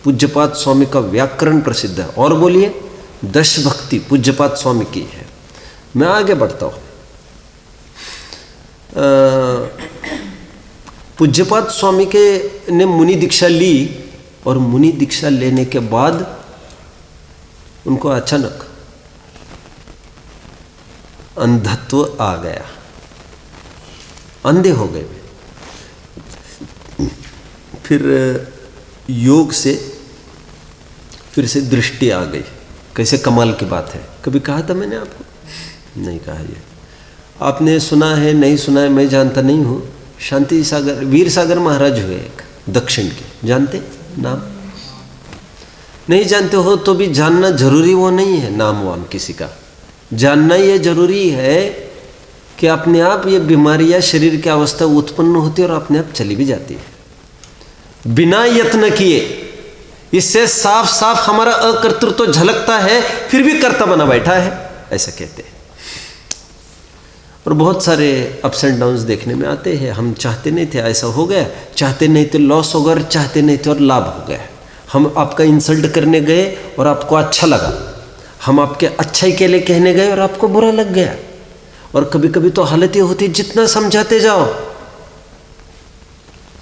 पूज्यपाद स्वामी का व्याकरण प्रसिद्ध है। और बोलिए। दश भक्ति पूज्यपाद स्वामी की है। मैं आगे बढ़ता हूं। पूज्यपाद स्वामी के ने मुनि दीक्षा ली और मुनि दीक्षा लेने के बाद उनको अचानक अंधत्व आ गया, अंधे हो गए। फिर योग से फिर से दृष्टि आ गई। कैसे कमाल की बात है। कभी कहा था मैंने आपको? नहीं कहा। ये आपने सुना है नहीं सुना है मैं जानता नहीं हूँ। शांति सागर वीर सागर महाराज हुए एक दक्षिण के, जानते नाम? नहीं जानते हो तो भी जानना जरूरी वो नहीं है। नाम वाम किसी का जानना ये जरूरी है कि अपने आप ये बीमारियां शरीर की अवस्था उत्पन्न होती है और अपने आप चली भी जाती है बिना यत्न किए। इससे साफ साफ हमारा अकर्तृत्व तो झलकता है, फिर भी कर्ता बना बैठा है, ऐसा कहते हैं। और बहुत सारे अप्स एंड डाउन्स देखने में आते हैं। हम चाहते नहीं थे ऐसा हो गया, चाहते नहीं थे लॉस हो गया, चाहते नहीं थे और लाभ हो गया। हम आपका इंसल्ट करने गए और आपको अच्छा लगा, हम आपके अच्छाई के लिए कहने गए और आपको बुरा लग गया। और कभी कभी तो हालत ये होती है जितना समझाते जाओ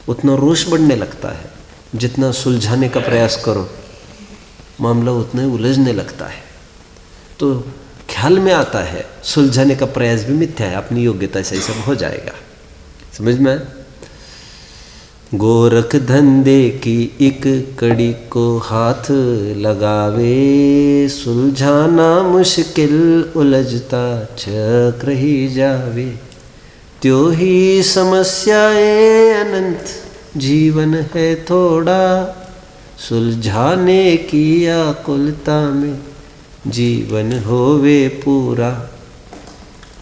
उतना रोष बढ़ने लगता है, जितना सुलझाने का प्रयास करो मामला उतना ही उलझने लगता है। तो ख्याल में आता है सुलझाने का प्रयास भी मिथ्या है, अपनी योग्यता से ही सब हो जाएगा। समझ में? गोरख धंधे की एक कड़ी को हाथ लगावे, सुलझाना मुश्किल उलझता चक्र ही जावे। त्यों ही समस्याएं अनंत जीवन है थोड़ा, सुलझाने की आकुलता में जीवन होवे पूरा।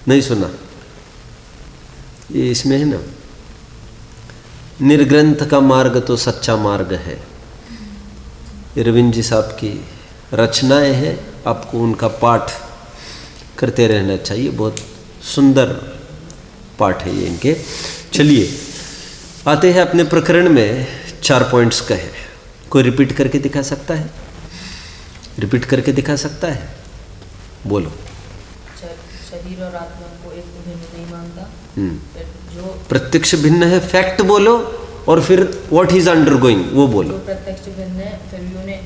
नहीं सुना? ये इसमें है ना, निर्ग्रंथ का मार्ग तो सच्चा मार्ग है। अरविंद जी साहब की रचनाएं हैं, आपको उनका पाठ करते रहना चाहिए। बहुत सुंदर पाठ है ये इनके। चलिए आते हैं अपने प्रकरण में। 4 पॉइंट्स का है। कोई रिपीट करके दिखा सकता है? रिपीट करके दिखा सकता है? बोलो। शरीर और आत्मा को एक भिन्न नहीं मानता। जो प्रत्यक्ष भिन्न है, फैक्ट बोलो, और फिर व्हाट इज अंडरगोइंग वो बोलो। जो प्रत्यक्ष भिन्न है फिर भी उन्हें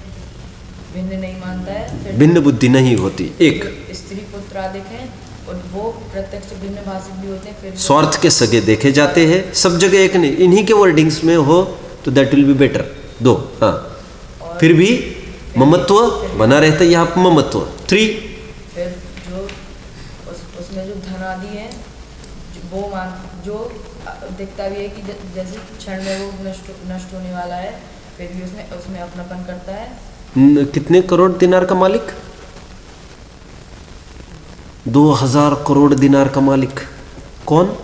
भिन्न नहीं मानता है, फिर भिन्न बुद्धि नहीं होती। एक स्त्री पुत्र आदि हैं और वो प्रत्यक्ष भिन्न भाषिक भी होते हैं, फिर स्वार्थ के सगे देखे जाते हैं। सब जगह एक नहीं, इन्हीं के वर्डिंग्स में हो तो दैट विल बी बेटर। दो, हाँ, फिर भी ममत्व बना रहता है यहाँ, ममत्व। 3 फिर जो उसमें जो धन आदि है वो जो दिखता भी है कि जैसे क्षण में वो नष्ट होने वाला है, फिर भी उसमें अपनापन करता है। कितने करोड़ दिनार का मालिक? 2000 करोड़ दिनार का मालिक कौन?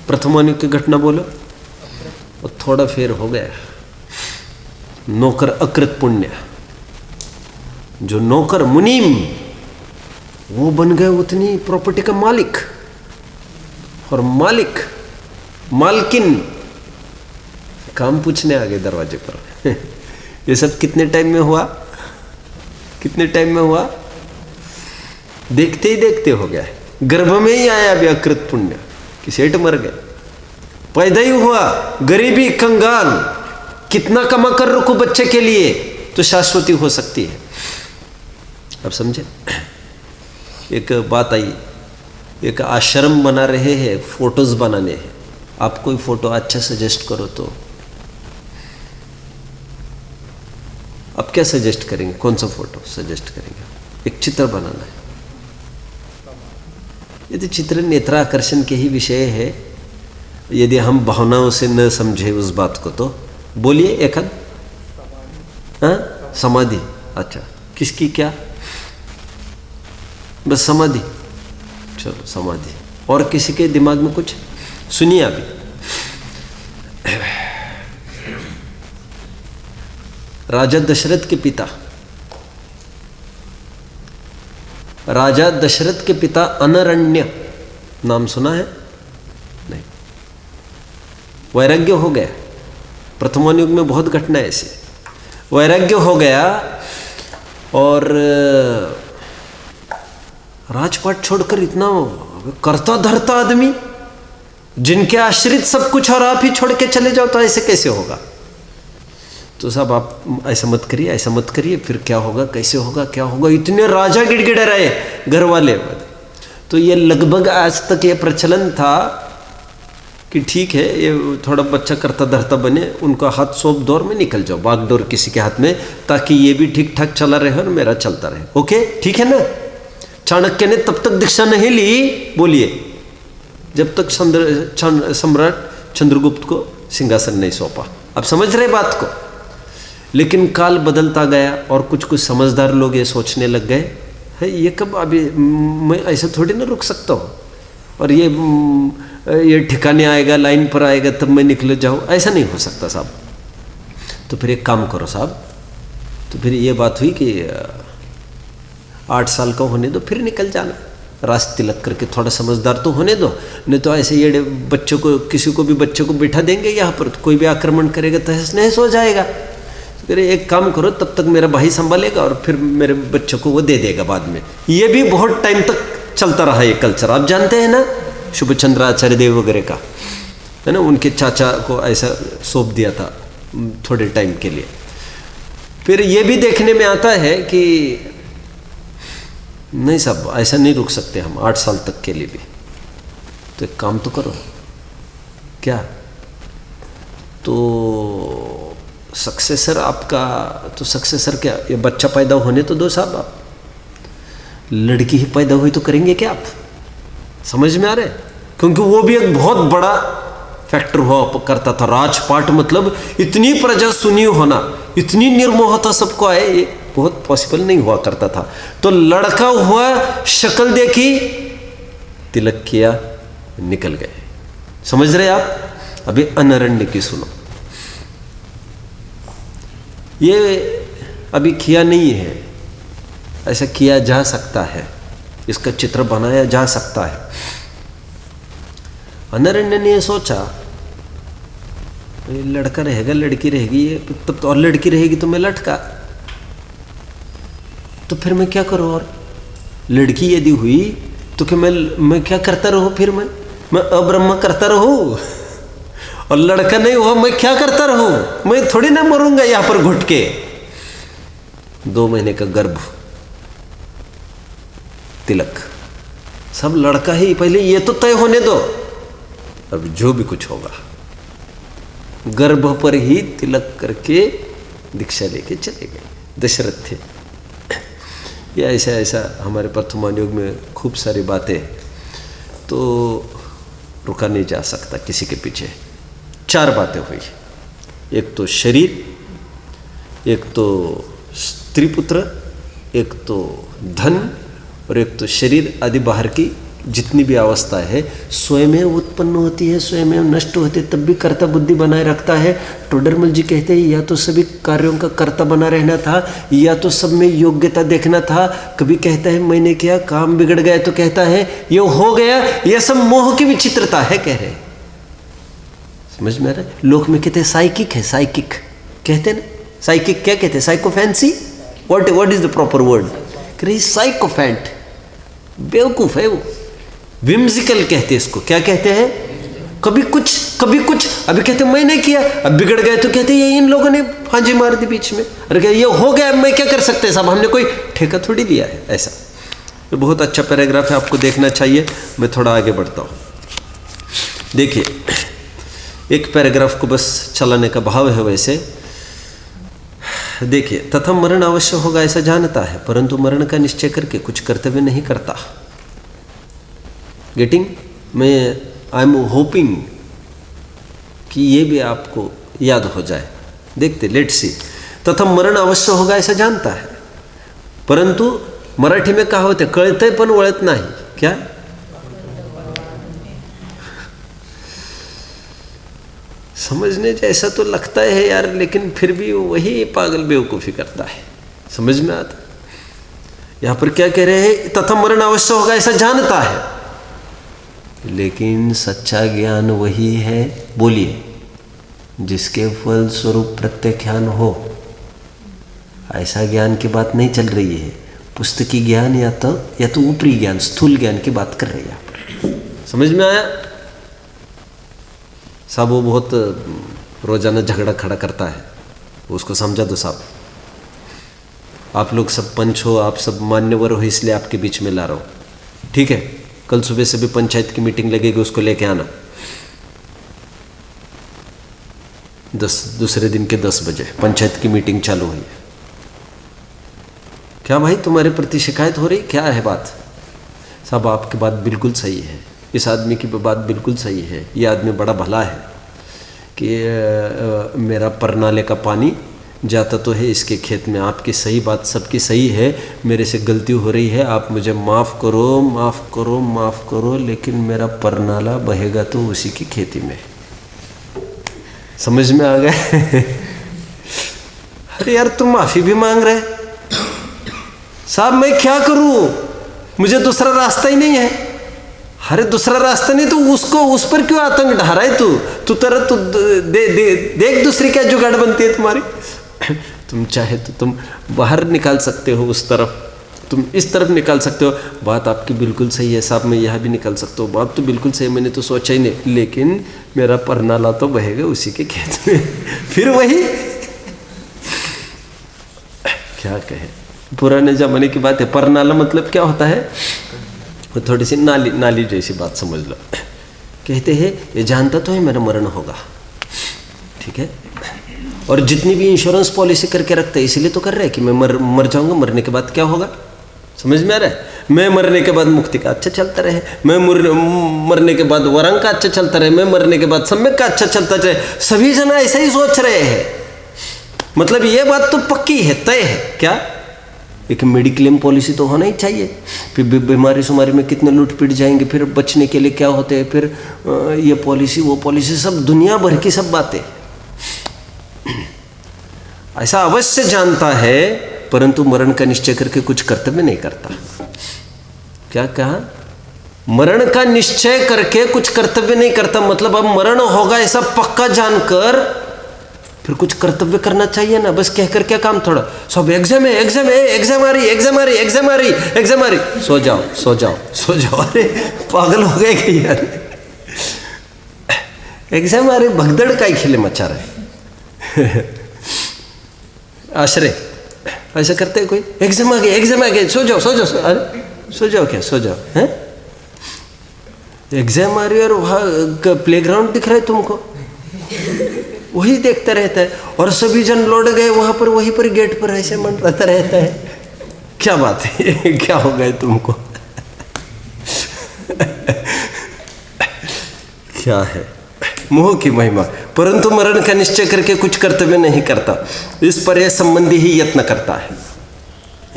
प्रथमानु की घटना बोलो। और थोड़ा फेर हो गया, नौकर अकृत पुण्य, जो नौकर मुनीम वो बन गए उतनी प्रॉपर्टी का मालिक, और मालिक मालकिन काम पूछने आ गए दरवाजे पर। ये सब कितने टाइम में हुआ? कितने टाइम में हुआ? देखते ही देखते हो गया, गर्भ में ही आया अभी अकृत पुण्य कि सेठ मर गए, पैदा ही हुआ गरीबी कंगाल, कितना कमा कर रखो बच्चे के लिए तो शाश्वती हो सकती है। अब समझे? एक बात आई, एक आश्रम बना रहे हैं, फोटोज बनाने हैं। आप कोई फोटो अच्छा सजेस्ट करो तो आप क्या सजेस्ट करेंगे? कौन सा फोटो सजेस्ट करेंगे? एक चित्र बनाना है, यदि चित्र नेत्राकर्षण के ही विषय है, यदि हम भावनाओं से न समझे उस बात को तो बोलिए एक हद। हाँ, समाधि। अच्छा, किसकी? क्या? बस समाधि। चलो समाधि। और किसी के दिमाग में कुछ? सुनिए अभी। राजा दशरथ के पिता, राजा दशरथ के पिता अनरण्य, नाम सुना है? नहीं। वैराग्य हो गया। प्रथम युग में बहुत घटना ऐसी, वैराग्य हो गया और राजपाट छोड़कर, इतना करता धरता आदमी, जिनके आश्रित सब कुछ, और आप ही छोड़ के चले जाओ तो ऐसे कैसे होगा? तो साहब आप ऐसा मत करिए, ऐसा मत करिए, फिर क्या होगा, कैसे होगा, क्या होगा, इतने राजा गिड़गिड़े रहे घर वाले। तो ये लगभग आज तक ये प्रचलन था कि ठीक है, ये थोड़ा बच्चा करता धरता बने, उनका हाथ सौंप दो और में निकल जाओ, बागडोर किसी के हाथ में, ताकि ये भी ठीक ठाक चला रहे और मेरा चलता रहे। ओके, ठीक है ना? चाणक्य ने तब तक दीक्षा नहीं ली, बोलिए, जब तक सम्राट चंद्रगुप्त को सिंहासन नहीं सौंपा। अब समझ रहे बात को? लेकिन काल बदलता गया और कुछ कुछ समझदार लोग ये सोचने लग गए, है ये कब, अभी मैं ऐसे थोड़ी ना रुक सकता हूँ, और ये ठिकाने आएगा, लाइन पर आएगा तब मैं निकल जाऊँ, ऐसा नहीं हो सकता साहब। तो फिर एक काम करो साहब, तो फिर ये बात हुई कि 8 साल का होने दो, फिर निकल जाना, रास्ते तिलक करके, थोड़ा समझदार तो होने दो, नहीं तो ऐसे ये बच्चों को, किसी को भी बच्चों को बिठा देंगे यहाँ पर, तो कोई भी आक्रमण करेगा तहस नहस हो जाएगा। तो फिर एक काम करो, तब तक मेरा भाई संभालेगा और फिर मेरे बच्चों को वो दे देगा बाद में। ये भी बहुत टाइम तक चलता रहा ये कल्चर, आप जानते हैं ना, शुभचंद्र आचार्य देव वगैरह का, है ना, उनके चाचा को ऐसा सौंप दिया था थोड़े टाइम के लिए। फिर ये भी देखने में आता है कि नहीं साहब, ऐसा नहीं रुक सकते हम 8 साल तक के लिए भी, तो एक काम तो करो। क्या? तो सक्सेसर आपका, तो सक्सेसर क्या, ये बच्चा पैदा होने तो दो साहब, आप लड़की ही पैदा हुई तो करेंगे क्या आप? समझ में आ रहे? क्योंकि वो भी एक बहुत बड़ा फैक्टर हुआ करता था। राजपाट मतलब इतनी प्रजा सुनी होना, इतनी निर्मोहता सबको आए, ये बहुत पॉसिबल नहीं हुआ करता था। तो लड़का हुआ, शक्ल देखी, तिलक किया, निकल गए। समझ रहे आप? अभी अनरण्य की सुनो, ये अभी किया नहीं है, ऐसा किया जा सकता है, इसका चित्र बनाया जा सकता है। अनरण्य ने सोचा लड़का रहेगा, लड़की रहेगी, ये तब तो, और लड़की रहेगी तो मैं लटका, तो फिर मैं क्या करूँ? और लड़की यदि हुई तो कि मैं क्या करता रहूँ? फिर मैं अब्रह्म करता रहूँ? और लड़का नहीं हुआ, मैं क्या करता रहूँ? मैं थोड़ी ना मरूंगा यहाँ पर घुट के। 2 महीने का गर्भ, तिलक, सब लड़का ही। पहले ये तो तय होने दो, अब जो भी कुछ होगा। गर्भ पर ही तिलक करके दीक्षा लेके चले गए दशरथ थे। ये ऐसा हमारे वर्तमान युग में खूब सारी बातें, तो रुका नहीं जा सकता किसी के पीछे। 4 बातें हुई, एक तो शरीर, एक तो स्त्री पुत्र, एक तो धन, और एक तो शरीर आदि बाहर की जितनी भी अवस्था है स्वयं उत्पन्न होती है, स्वयं नष्ट होती है, तब भी कर्ता बुद्धि बनाए रखता है। टोडरमल जी कहते हैं या तो सभी कार्यों का कर्ता बना रहना था, या तो सब में योग्यता देखना था। कभी कहता है मैंने किया, काम बिगड़ गया, तो कहता है ये हो गया। यह सब मोह की विचित्रता है, कह रहे। समझ में आ रहा है? लोक में कहते हैं साइकिक है, साइकिक कहते हैं ना। साइकिक क्या कहते हैं? Sycophancy? What is the proper word? कह रही साइकोफैंट, बेवकूफ है वो। विम्सिकल कहते हैं इसको। क्या कहते हैं? कभी कुछ अभी कहते मैं नहीं किया, अब बिगड़ गए तो कहते ये इन लोगों ने फांसी मार दी बीच में। अरे क्या ये हो गया, मैं क्या कर सकते हैं साहब, हमने कोई ठेका थोड़ी लिया है। ऐसा तो बहुत अच्छा पैराग्राफ है, आपको देखना चाहिए। मैं थोड़ा आगे बढ़ता हूँ। देखिए, एक पैराग्राफ को बस चलाने का भाव है वैसे। देखिए, तथा मरण अवश्य होगा ऐसा जानता है, परंतु मरण का निश्चय करके कुछ कर्तव्य नहीं करता। गेटिंग? आई एम होपिंग कि ये भी आपको याद हो जाए। देखते, लेट्स सी। तथा मरण अवश्य होगा ऐसा जानता है, परंतु मराठी में कहा होते कळतंय पण वळत नाही। क्या? समझने जैसा तो लगता है यार, लेकिन फिर भी वही पागल बेवकूफ़ी करता है। समझ में आता? यहाँ पर क्या कह रहे हैं? तथा मरण अवश्य होगा ऐसा जानता है, लेकिन सच्चा ज्ञान वही है, बोलिए, जिसके फल स्वरूप प्रत्याख्यान हो। ऐसा ज्ञान की बात नहीं चल रही है। पुस्तकी ज्ञान या तो ऊपरी ज्ञान, स्थूल ज्ञान की बात कर रही है यहाँ पर। समझ में आया? साहब वो बहुत रोजाना झगड़ा खड़ा करता है, उसको समझा दो साहब। आप लोग सब पंच हो, आप सब मान्यवर हो, इसलिए आपके बीच में ला रहा हूँ। ठीक है? कल सुबह से भी पंचायत की मीटिंग लगेगी, उसको लेके आना। दूसरे दिन के 10 बजे पंचायत की मीटिंग चालू हुई। क्या भाई तुम्हारे प्रति शिकायत हो रही? क्या है बात? साहब आपकी बात बिल्कुल सही है, इस आदमी की बात बिल्कुल सही है। ये आदमी बड़ा भला है कि मेरा परनाले का पानी जाता तो है इसके खेत में। आपकी सही बात सबकी सही है, मेरे से गलती हो रही है, आप मुझे माफ़ करो, लेकिन मेरा परनाला बहेगा तो उसी की खेती में। समझ में आ गया? अरे यार तुम माफ़ी भी मांग रहे साहब, मैं क्या करूं, मुझे दूसरा रास्ता ही नहीं है। अरे दूसरा रास्ता नहीं तो उस पर क्यों आतंक ढा रहा है तू देख दूसरी क्या जुगाड़ बनती है तुम्हारी। तुम चाहे तो तुम बाहर निकाल सकते हो, उस तरफ, तुम इस तरफ निकाल सकते हो। बात आपकी बिल्कुल सही है साहब, मैं यहाँ भी निकाल सकता हूँ, बात तो बिल्कुल सही, मैंने तो सोचा ही नहीं, लेकिन मेरा परनाला तो बहेगा उसी के खेत में। फिर वही क्या कहे, पुराने जमाने की बात है। परनाला मतलब क्या होता है? वो थोड़ी सी नाली जैसी बात समझ लो। कहते हैं ये जानता तो है मेरा मरण होगा, ठीक है, और जितनी भी इंश्योरेंस पॉलिसी करके रखते हैं इसीलिए तो कर रहे हैं कि मैं मर जाऊंगा, मरने के बाद क्या होगा। समझ में आ रहा है? मैं मरने के बाद मुक्ति का अच्छा चलता रहे, मैं मरने के बाद वरंग का अच्छा चलता रहे, मैं मरने के बाद सम्यक का अच्छा चलता रहे। सभी जन ऐसा ही सोच रहे हैं। मतलब ये बात तो पक्की है, तय है। क्या? एक मेडिक्लेम पॉलिसी तो होना ही चाहिए। फिर बीमारी शुमारी में कितने लूट पिट जाएंगे, फिर बचने के लिए क्या होते हैं, फिर ये पॉलिसी वो पॉलिसी, सब दुनिया भर की सब बातें। ऐसा अवश्य जानता है, परंतु मरण का निश्चय करके कुछ कर्तव्य नहीं करता। क्या कहा? मरण का निश्चय करके कुछ कर्तव्य नहीं करता। मतलब अब मरण होगा ऐसा पक्का जानकर फिर कुछ कर्तव्य करना चाहिए ना, बस कहकर क्या काम थोड़ा। सब एग्जाम है, एग्जाम है, एग्जाम आ रही, एग्जाम आ रही, एग्जाम आ रही, एग्जाम आ रही, सो जाओ सो जाओ सो जाओ। अरे पागल हो गए कि यार, एग्जाम आ रही, भगदड़ का ही खेले मचा रहे। आश्रय ऐसा करते हैं कोई, एग्जाम आ गए, एग्जाम आ गए, सो जाओ सो जाओ। अरे सो जाओ क्या, सो जाओ हैं? एग्जाम आ रही है और वहाँ प्लेग्राउंड दिख रहा है तुमको, वही देखता रहता है, और सभी जन लौट गए वहाँ पर, वहीं पर गेट पर ऐसे मंडराता रहता है। क्या बात है, क्या हो गए तुमको? क्या है मोह की महिमा। परंतु मरण का निश्चय करके कुछ कर्तव्य नहीं करता, इस पर यह संबंधी ही यत्न करता है।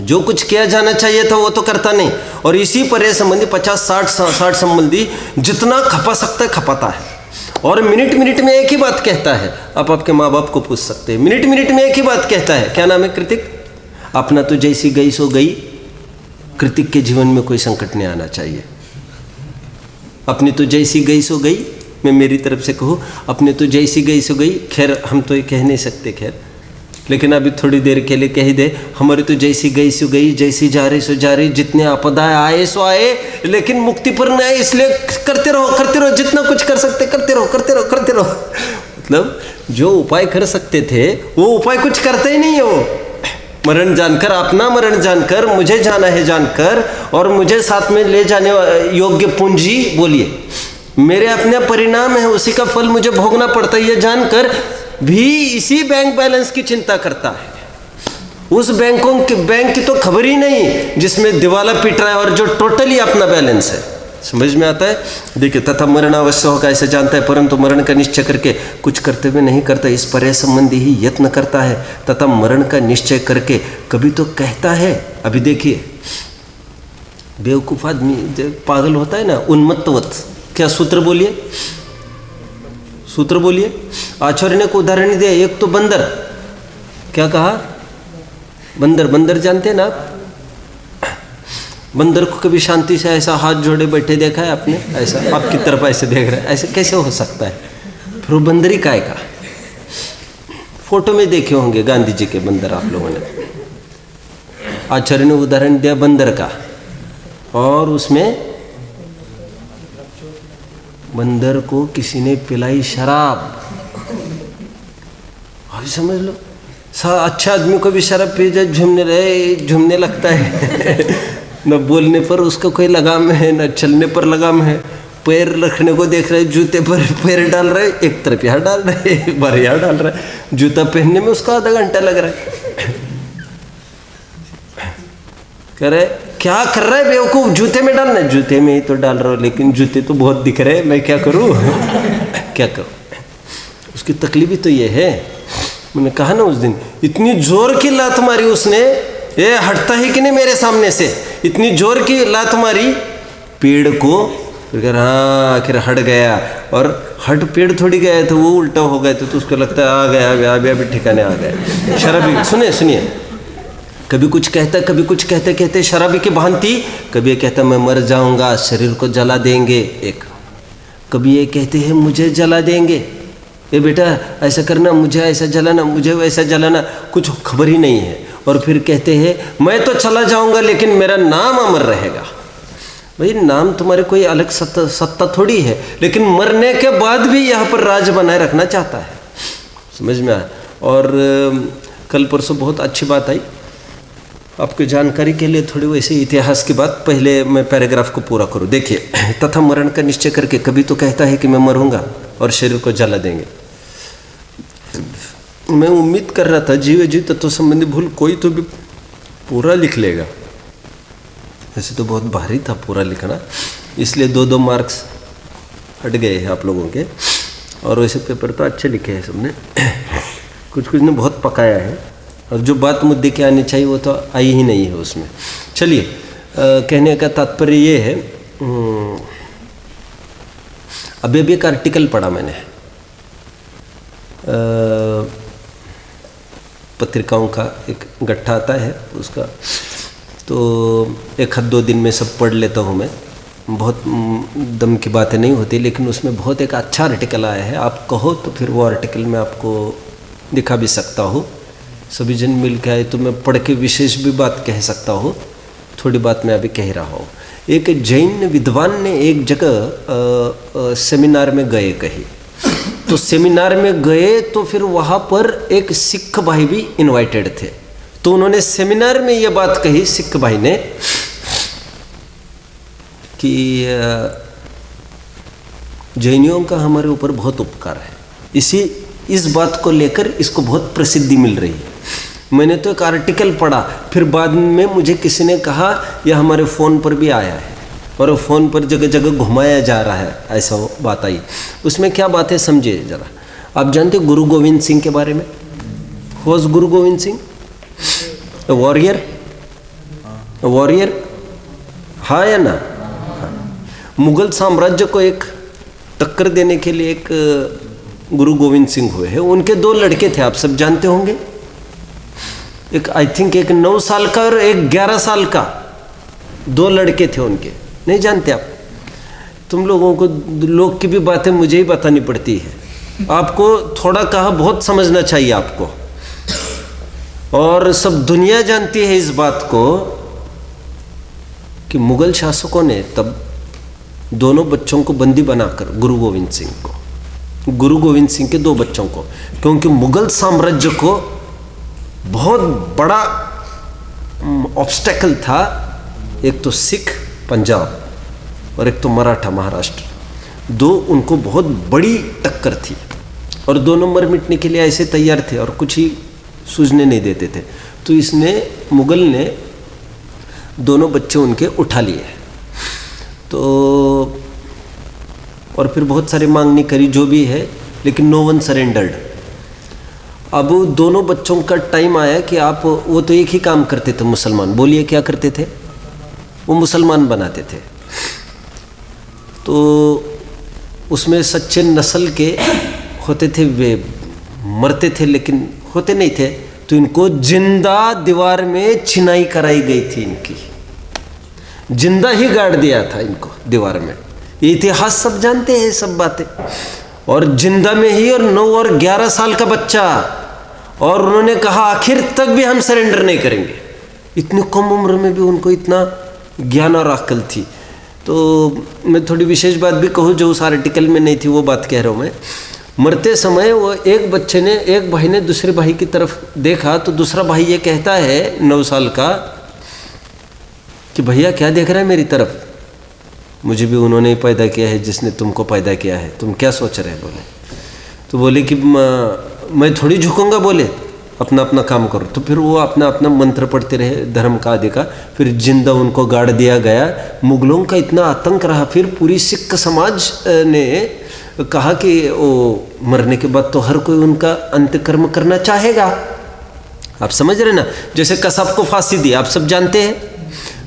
जो कुछ किया जाना चाहिए था वो तो करता नहीं, और इसी पर यह संबंधी 50-60 संबंधी जितना खपा सकता है खपाता है। और मिनट मिनट में एक ही बात कहता है। आप आपके माँ बाप को पूछ सकते हैं, मिनट मिनट में एक ही बात कहता है। क्या नाम है? कृतिक। अपना तो जैसी गई सो गई। कृतिक के जीवन में कोई संकट नहीं आना चाहिए। अपनी तो जैसी गई सो गई, मैं मेरी तरफ से कहूँ, अपने तो जैसी गई सो गई। खैर हम तो ये कह नहीं सकते, खैर, लेकिन अभी थोड़ी देर के लिए कह दे, हमारी तो जैसी गई सो गई, जैसी जा रही सो जा रही, जितने आपदाएं आए सो आए, लेकिन मुक्ति पर न आए, इसलिए करते रहो, जितना कुछ कर सकते करते रहो। मतलब जो उपाय कर सकते थे वो उपाय कुछ करते ही नहीं है वो। मरण जानकर, अपना मरण जानकर, मुझे जाना है जानकर, और मुझे साथ में ले जाने योग्य पूंजी बोलिए, मेरे अपने परिणाम है, उसी का फल मुझे भोगना पड़ता है, ये जानकर भी इसी बैंक बैलेंस की चिंता करता है। उस बैंक की तो खबर ही नहीं जिसमें दिवाला पीट रहा है और जो टोटली अपना बैलेंस है। समझ में आता है? देखिए, तथा मरण अवश्य होगा ऐसे जानता है, परंतु मरण का निश्चय करके कुछ कर्तव्य नहीं करता, इस पर संबंधी ही यत्न करता है। तथा मरण का निश्चय करके कभी तो कहता है। अभी देखिए, बेवकूफ आदमी पागल होता है ना, उन्मत्तवत। क्या सूत्र बोलिए, सूत्र बोलिए। आचार्य ने को उदाहरण दिया। एक तो बंदर, क्या कहा? बंदर जानते हैं ना आप? बंदर को कभी शांति से ऐसा हाथ जोड़े बैठे देखा है आपने? ऐसा आपकी तरफ ऐसे देख रहा है, ऐसे कैसे हो सकता है? फिर वो बंदर ही काय का? फोटो में देखे होंगे गांधी जी के बंदर आप लोगों ने। आचार्य ने उदाहरण दिया बंदर का, और उसमें बंदर को किसी ने पिलाई शराब। अभी समझ लो, अच्छा आदमी को भी शराब पी जाए, झूमने लगता है। न बोलने पर उसका कोई लगाम है, न चलने पर लगाम है। पैर रखने को देख रहे, जूते पर पैर डाल रहे, एक तरफ यहाँ डाल रहे, एक बार यहाँ डाल रहे। जूता पहनने में उसका आधा घंटा लग रहा है। कह रहे क्या कर रहा है बेवकूफ, जूते में डालना? जूते में ही तो डाल रहा हूँ, लेकिन जूते तो बहुत दिख रहे हैं, मैं क्या करूँ? क्या करूँ? उसकी तकलीफ ही तो ये है। मैंने कहा ना उस दिन, इतनी जोर की लात मारी उसने, ये हटता ही कि नहीं मेरे सामने से, इतनी जोर की लात मारी पेड़ को। फिर हाँ आखिर हट गया, और हट पेड़ थोड़ी गया तो वो उल्टा हो गया, तो उसको लगता है आ गया अभी ठिकाने आ गया। शराबी सुनिए, कभी कुछ कहता, कभी कुछ कहते शराबी की भांति। कभी ये कहता मैं मर जाऊंगा, शरीर को जला देंगे। एक कभी ये कहते हैं मुझे जला देंगे, ये बेटा ऐसा करना, मुझे ऐसा जलाना, मुझे वैसा जलाना, कुछ खबर ही नहीं है। और फिर कहते हैं मैं तो चला जाऊंगा लेकिन मेरा नाम अमर रहेगा। भाई नाम तुम्हारे कोई अलग सत्ता थोड़ी है, लेकिन मरने के बाद भी यहाँ पर राज बनाए रखना चाहता है। समझ में आया? और कल परसों बहुत अच्छी बात आई आपकी जानकारी के लिए, थोड़ी वैसे इतिहास की बात। पहले मैं पैराग्राफ को पूरा करूँ। देखिए, तथा मरण का निश्चय करके कभी तो कहता है कि मैं मरूंगा और शरीर को जला देंगे। मैं उम्मीद कर रहा था जीव जी तत्व संबंधी भूल कोई तो भी पूरा लिख लेगा। वैसे तो बहुत भारी था पूरा लिखना, इसलिए 2-2 मार्क्स हट गए हैं आप लोगों के। और वैसे पेपर तो अच्छे लिखे हैं सबने, कुछ ने बहुत पकाया है, और जो बात मुद्दे की आनी चाहिए वो तो आई ही नहीं है उसमें। चलिए, कहने का तात्पर्य ये है, अभी एक आर्टिकल पढ़ा मैंने, पत्रिकाओं का एक गट्ठा आता है उसका, तो 1-2 दिन में सब पढ़ लेता हूँ मैं। बहुत दम की बातें नहीं होती, लेकिन उसमें बहुत एक अच्छा आर्टिकल आया है। आप कहो तो फिर वो आर्टिकल मैं आपको दिखा भी सकता हूँ, सभी जन मिल के आए तो मैं पढ़ के विशेष भी बात कह सकता हूँ, थोड़ी बात मैं अभी कह रहा हूँ। एक जैन विद्वान ने एक जगह सेमिनार में गए कहीं, तो सेमिनार में गए तो फिर वहाँ पर एक सिख भाई भी इनवाइटेड थे, तो उन्होंने सेमिनार में ये बात कही सिख भाई ने कि जैनियों का हमारे ऊपर बहुत उपकार है, इस बात को लेकर इसको बहुत प्रसिद्धि मिल रही है। मैंने तो एक आर्टिकल पढ़ा, फिर बाद में मुझे किसी ने कहा यह हमारे फ़ोन पर भी आया है और फ़ोन पर जगह जगह घुमाया जा रहा है, ऐसा बात आई। उसमें क्या बात है समझिए ज़रा। आप जानते गुरु गोविंद सिंह के बारे में? Was Guru Govind Singh warrior? हाँ या ना? मुगल साम्राज्य को एक टक्कर देने के लिए एक गुरु गोविंद सिंह हुए हैं। उनके 2 लड़के थे, आप सब जानते होंगे। एक आई थिंक एक 9 साल का और एक 11 साल का, 2 लड़के थे उनके। नहीं जानते आप? तुम लोगों को लोग की भी बातें मुझे ही बतानी पड़ती है, आपको थोड़ा कहा बहुत समझना चाहिए आपको। और सब दुनिया जानती है इस बात को कि मुगल शासकों ने तब दोनों बच्चों को बंदी बनाकर गुरु गोविंद सिंह के 2 बच्चों को, क्योंकि मुगल साम्राज्य को बहुत बड़ा ऑब्स्टेकल था, एक तो सिख पंजाब और एक तो मराठा महाराष्ट्र, 2 उनको बहुत बड़ी टक्कर थी और दोनों मर मिटने के लिए ऐसे तैयार थे और कुछ ही सूझने नहीं देते थे। तो इसने मुगल ने दोनों बच्चे उनके उठा लिए, तो और फिर बहुत सारे मांगनी करी जो भी है, लेकिन नो वन सरेंडर्ड। अब दोनों बच्चों का टाइम आया कि आप, वो तो एक ही काम करते थे मुसलमान, बोलिए क्या करते थे? वो मुसलमान बनाते थे। तो उसमें सच्चे नस्ल के होते थे, वे मरते थे लेकिन होते नहीं थे, तो इनको जिंदा दीवार में चिनाई कराई गई थी, इनकी जिंदा ही गाड़ दिया था इनको दीवार में। ये इतिहास सब जानते हैं सब बातें। और जिंदा में ही, और 9 और 11 साल का बच्चा, और उन्होंने कहा आखिर तक भी हम सरेंडर नहीं करेंगे। इतनी कम उम्र में भी उनको इतना ज्ञान और अक्ल थी। तो मैं थोड़ी विशेष बात भी कहूँ जो उस आर्टिकल में नहीं थी, वो बात कह रहा हूँ मैं। मरते समय वो एक भाई ने दूसरे भाई की तरफ देखा, तो दूसरा भाई ये कहता है 9 साल का कि भैया क्या देख रहा है मेरी तरफ? मुझे भी उन्होंने ही पैदा किया है जिसने तुमको पैदा किया है, तुम क्या सोच रहे हैं? बोले तो बोले कि मैं थोड़ी झुकूंगा, बोले अपना अपना काम करो। तो फिर वो अपना अपना मंत्र पढ़ते रहे धर्म का आदि का, फिर जिंदा उनको गाड़ दिया गया। मुगलों का इतना आतंक रहा, फिर पूरी सिख समाज ने कहा कि वो मरने के बाद तो हर कोई उनका अंत्यकर्म करना चाहेगा। आप समझ रहे ना? जैसे कसाब को फांसी दी, आप सब जानते हैं।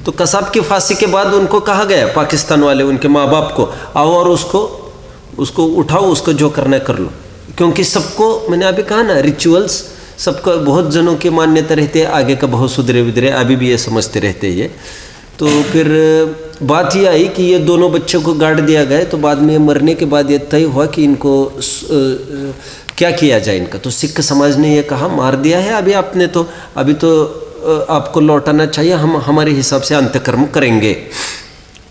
तो कसाब की फांसी के बाद उनको कहा गया पाकिस्तान वाले, उनके माँ बाप को, आओ और उसको उठाओ, उसको जो करना है कर लो। क्योंकि सबको, मैंने अभी कहा ना, रिचुअल्स सबका, बहुत जनों की मान्यता रहती है, आगे का बहुत सुधरे विधरे अभी भी ये समझते रहते हैं ये। तो फिर बात ये आई कि ये दोनों बच्चों को गाड़ दिया गया। तो बाद में मरने के बाद ये तय हुआ कि इनको क्या किया जाए इनका। तो सिख समाज ने ये कहा मार दिया है अभी तो आपको लौटाना चाहिए, हम हमारे हिसाब से अंत्यकर्म करेंगे।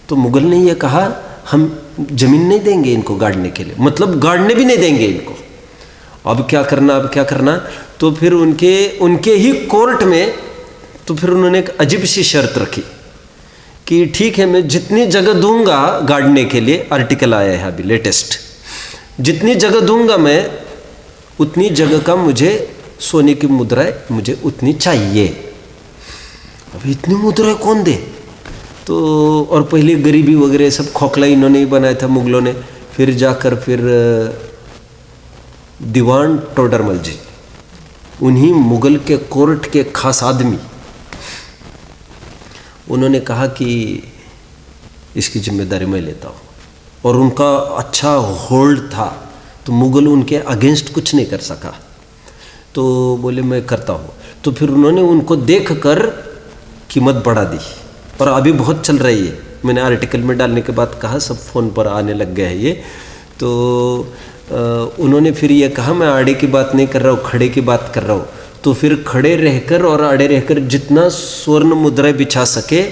तो मुगल ने ये कहा हम जमीन नहीं देंगे इनको गाड़ने के लिए, मतलब गाड़ने भी नहीं देंगे इनको। अब क्या करना? तो फिर उनके ही कोर्ट में, तो फिर उन्होंने एक अजीब सी शर्त रखी कि ठीक है, मैं जितनी जगह दूंगा गाड़ने के लिए, आर्टिकल आया है अभी लेटेस्ट, जितनी जगह दूंगा मैं उतनी जगह का मुझे सोने की मुद्राएं मुझे उतनी चाहिए। अब इतनी मुद्राएं कौन दे? तो और पहले गरीबी वगैरह सब खोखला इन्होंने ही बनाया था मुगलों ने। फिर जाकर दीवान टोडरमल जी, उन्हीं मुगल के कोर्ट के खास आदमी, उन्होंने कहा कि इसकी जिम्मेदारी मैं लेता हूँ। और उनका अच्छा होल्ड था, तो मुगल उनके अगेंस्ट कुछ नहीं कर सका। तो बोले मैं करता हूँ। तो फिर उन्होंने उनको देखकर कीमत बढ़ा दी, और अभी बहुत चल रही है। मैंने आर्टिकल में डालने के बाद कहा, सब फ़ोन पर आने लग गए हैं ये। तो उन्होंने फिर ये कहा मैं आड़े की बात नहीं कर रहा हूँ, खड़े की बात कर रहा हूँ। तो फिर खड़े रहकर और आड़े रहकर जितना स्वर्ण मुद्राएं बिछा सके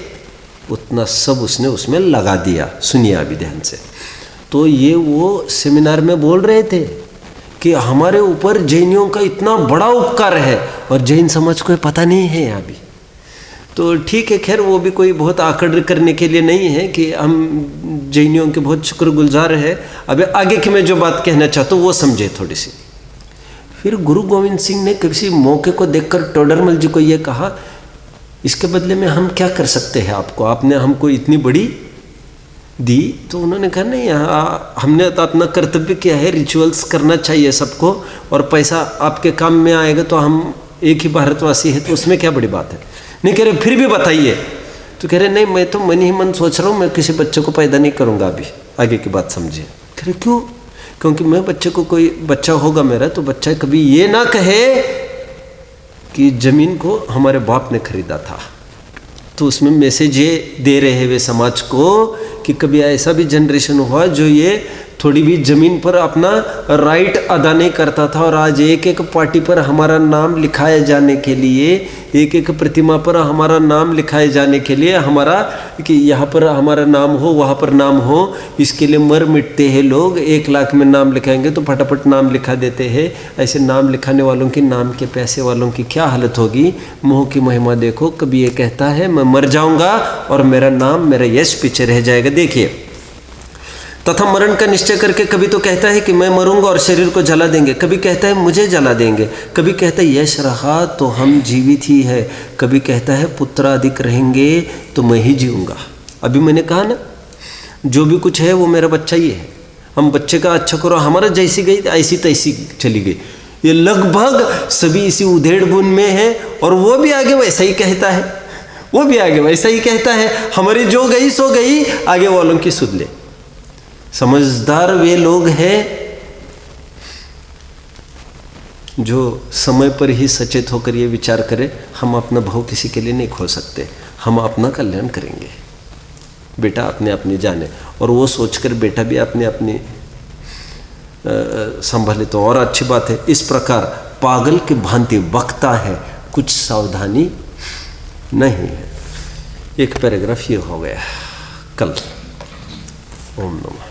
उतना सब उसने उसमें लगा दिया। सुनिए अभी ध्यान से। तो ये वो सेमिनार में बोल रहे थे कि हमारे ऊपर जैनियों का इतना बड़ा उपकार है और जैन समाज को पता नहीं है यहाँ भी। तो ठीक है, खैर वो भी कोई बहुत आकड़ करने के लिए नहीं है कि हम जैनियों के बहुत शुक्रगुजार है। अब आगे की मैं जो बात कहना चाहता हूँ वो समझे थोड़ी सी। फिर गुरु गोविंद सिंह ने किसी मौके को देखकर टोडरमल जी को ये कहा, इसके बदले में हम क्या कर सकते हैं आपको, आपने हमको इतनी बड़ी दी। तो उन्होंने कहा नहीं, हमने तो अपना कर्तव्य किया है, रिचुअल्स करना चाहिए सबको, और पैसा आपके काम में आएगा तो हम एक ही भारतवासी है तो उसमें क्या बड़ी बात है। नहीं कह रहे फिर भी बताइए। तो कह रहे नहीं मैं तो मन ही मन सोच रहा हूँ मैं किसी बच्चे को पैदा नहीं करूँगा अभी। आगे की बात समझिए। कह रहे क्यों? क्योंकि मैं बच्चे को, कोई बच्चा होगा मेरा तो बच्चा कभी ये ना कहे कि ज़मीन को हमारे बाप ने खरीदा था। तो उसमें मैसेज ये दे रहे हैं वे समाज को कि कभी ऐसा भी जनरेशन हुआ जो ये थोड़ी भी ज़मीन पर अपना राइट अदा नहीं करता था, और आज एक एक पार्टी पर हमारा नाम लिखाए जाने के लिए, एक एक प्रतिमा पर हमारा नाम लिखाए जाने के लिए, हमारा कि यहाँ पर हमारा नाम हो वहाँ पर नाम हो, इसके लिए मर मिटते हैं लोग। 1 लाख में नाम लिखाएंगे तो फटाफट नाम लिखा देते हैं। ऐसे नाम लिखाने वालों की, नाम के पैसे वालों की क्या हालत होगी। मुँह की महिमा देखो। कभी ये कहता है मैं मर जाऊँगा और मेरा नाम, मेरा यश पीछे रह जाएगा। देखिए, तथा मरण का निश्चय करके कभी तो कहता है कि मैं मरूंगा और शरीर को जला देंगे, कभी कहता है मुझे जला देंगे, कभी कहता है यश रहा तो हम जीवित ही है, कभी कहता है पुत्र अधिक रहेंगे तो मैं ही जीऊँगा। अभी मैंने कहा ना, जो भी कुछ है वो मेरा बच्चा ही है। हम बच्चे का अच्छा करो, हमारा जैसी गई ऐसी तैसी चली गई। ये लगभग सभी इसी उधेड़ बुन में है, और वो भी आगे वैसा ही कहता है, वो भी आगे वैसा ही कहता है। हमारी जो गई सो गई, आगे वालों की सुध ले। समझदार वे लोग हैं जो समय पर ही सचेत होकर ये विचार करें हम अपना भाव किसी के लिए नहीं खो सकते, हम अपना कल्याण करेंगे, बेटा अपने अपने जाने। और वो सोचकर बेटा भी अपने अपने संभाले तो और अच्छी बात है। इस प्रकार पागल की भांति बकता है, कुछ सावधानी नहीं है। एक पैराग्राफ ये हो गया। कल ओम नमः।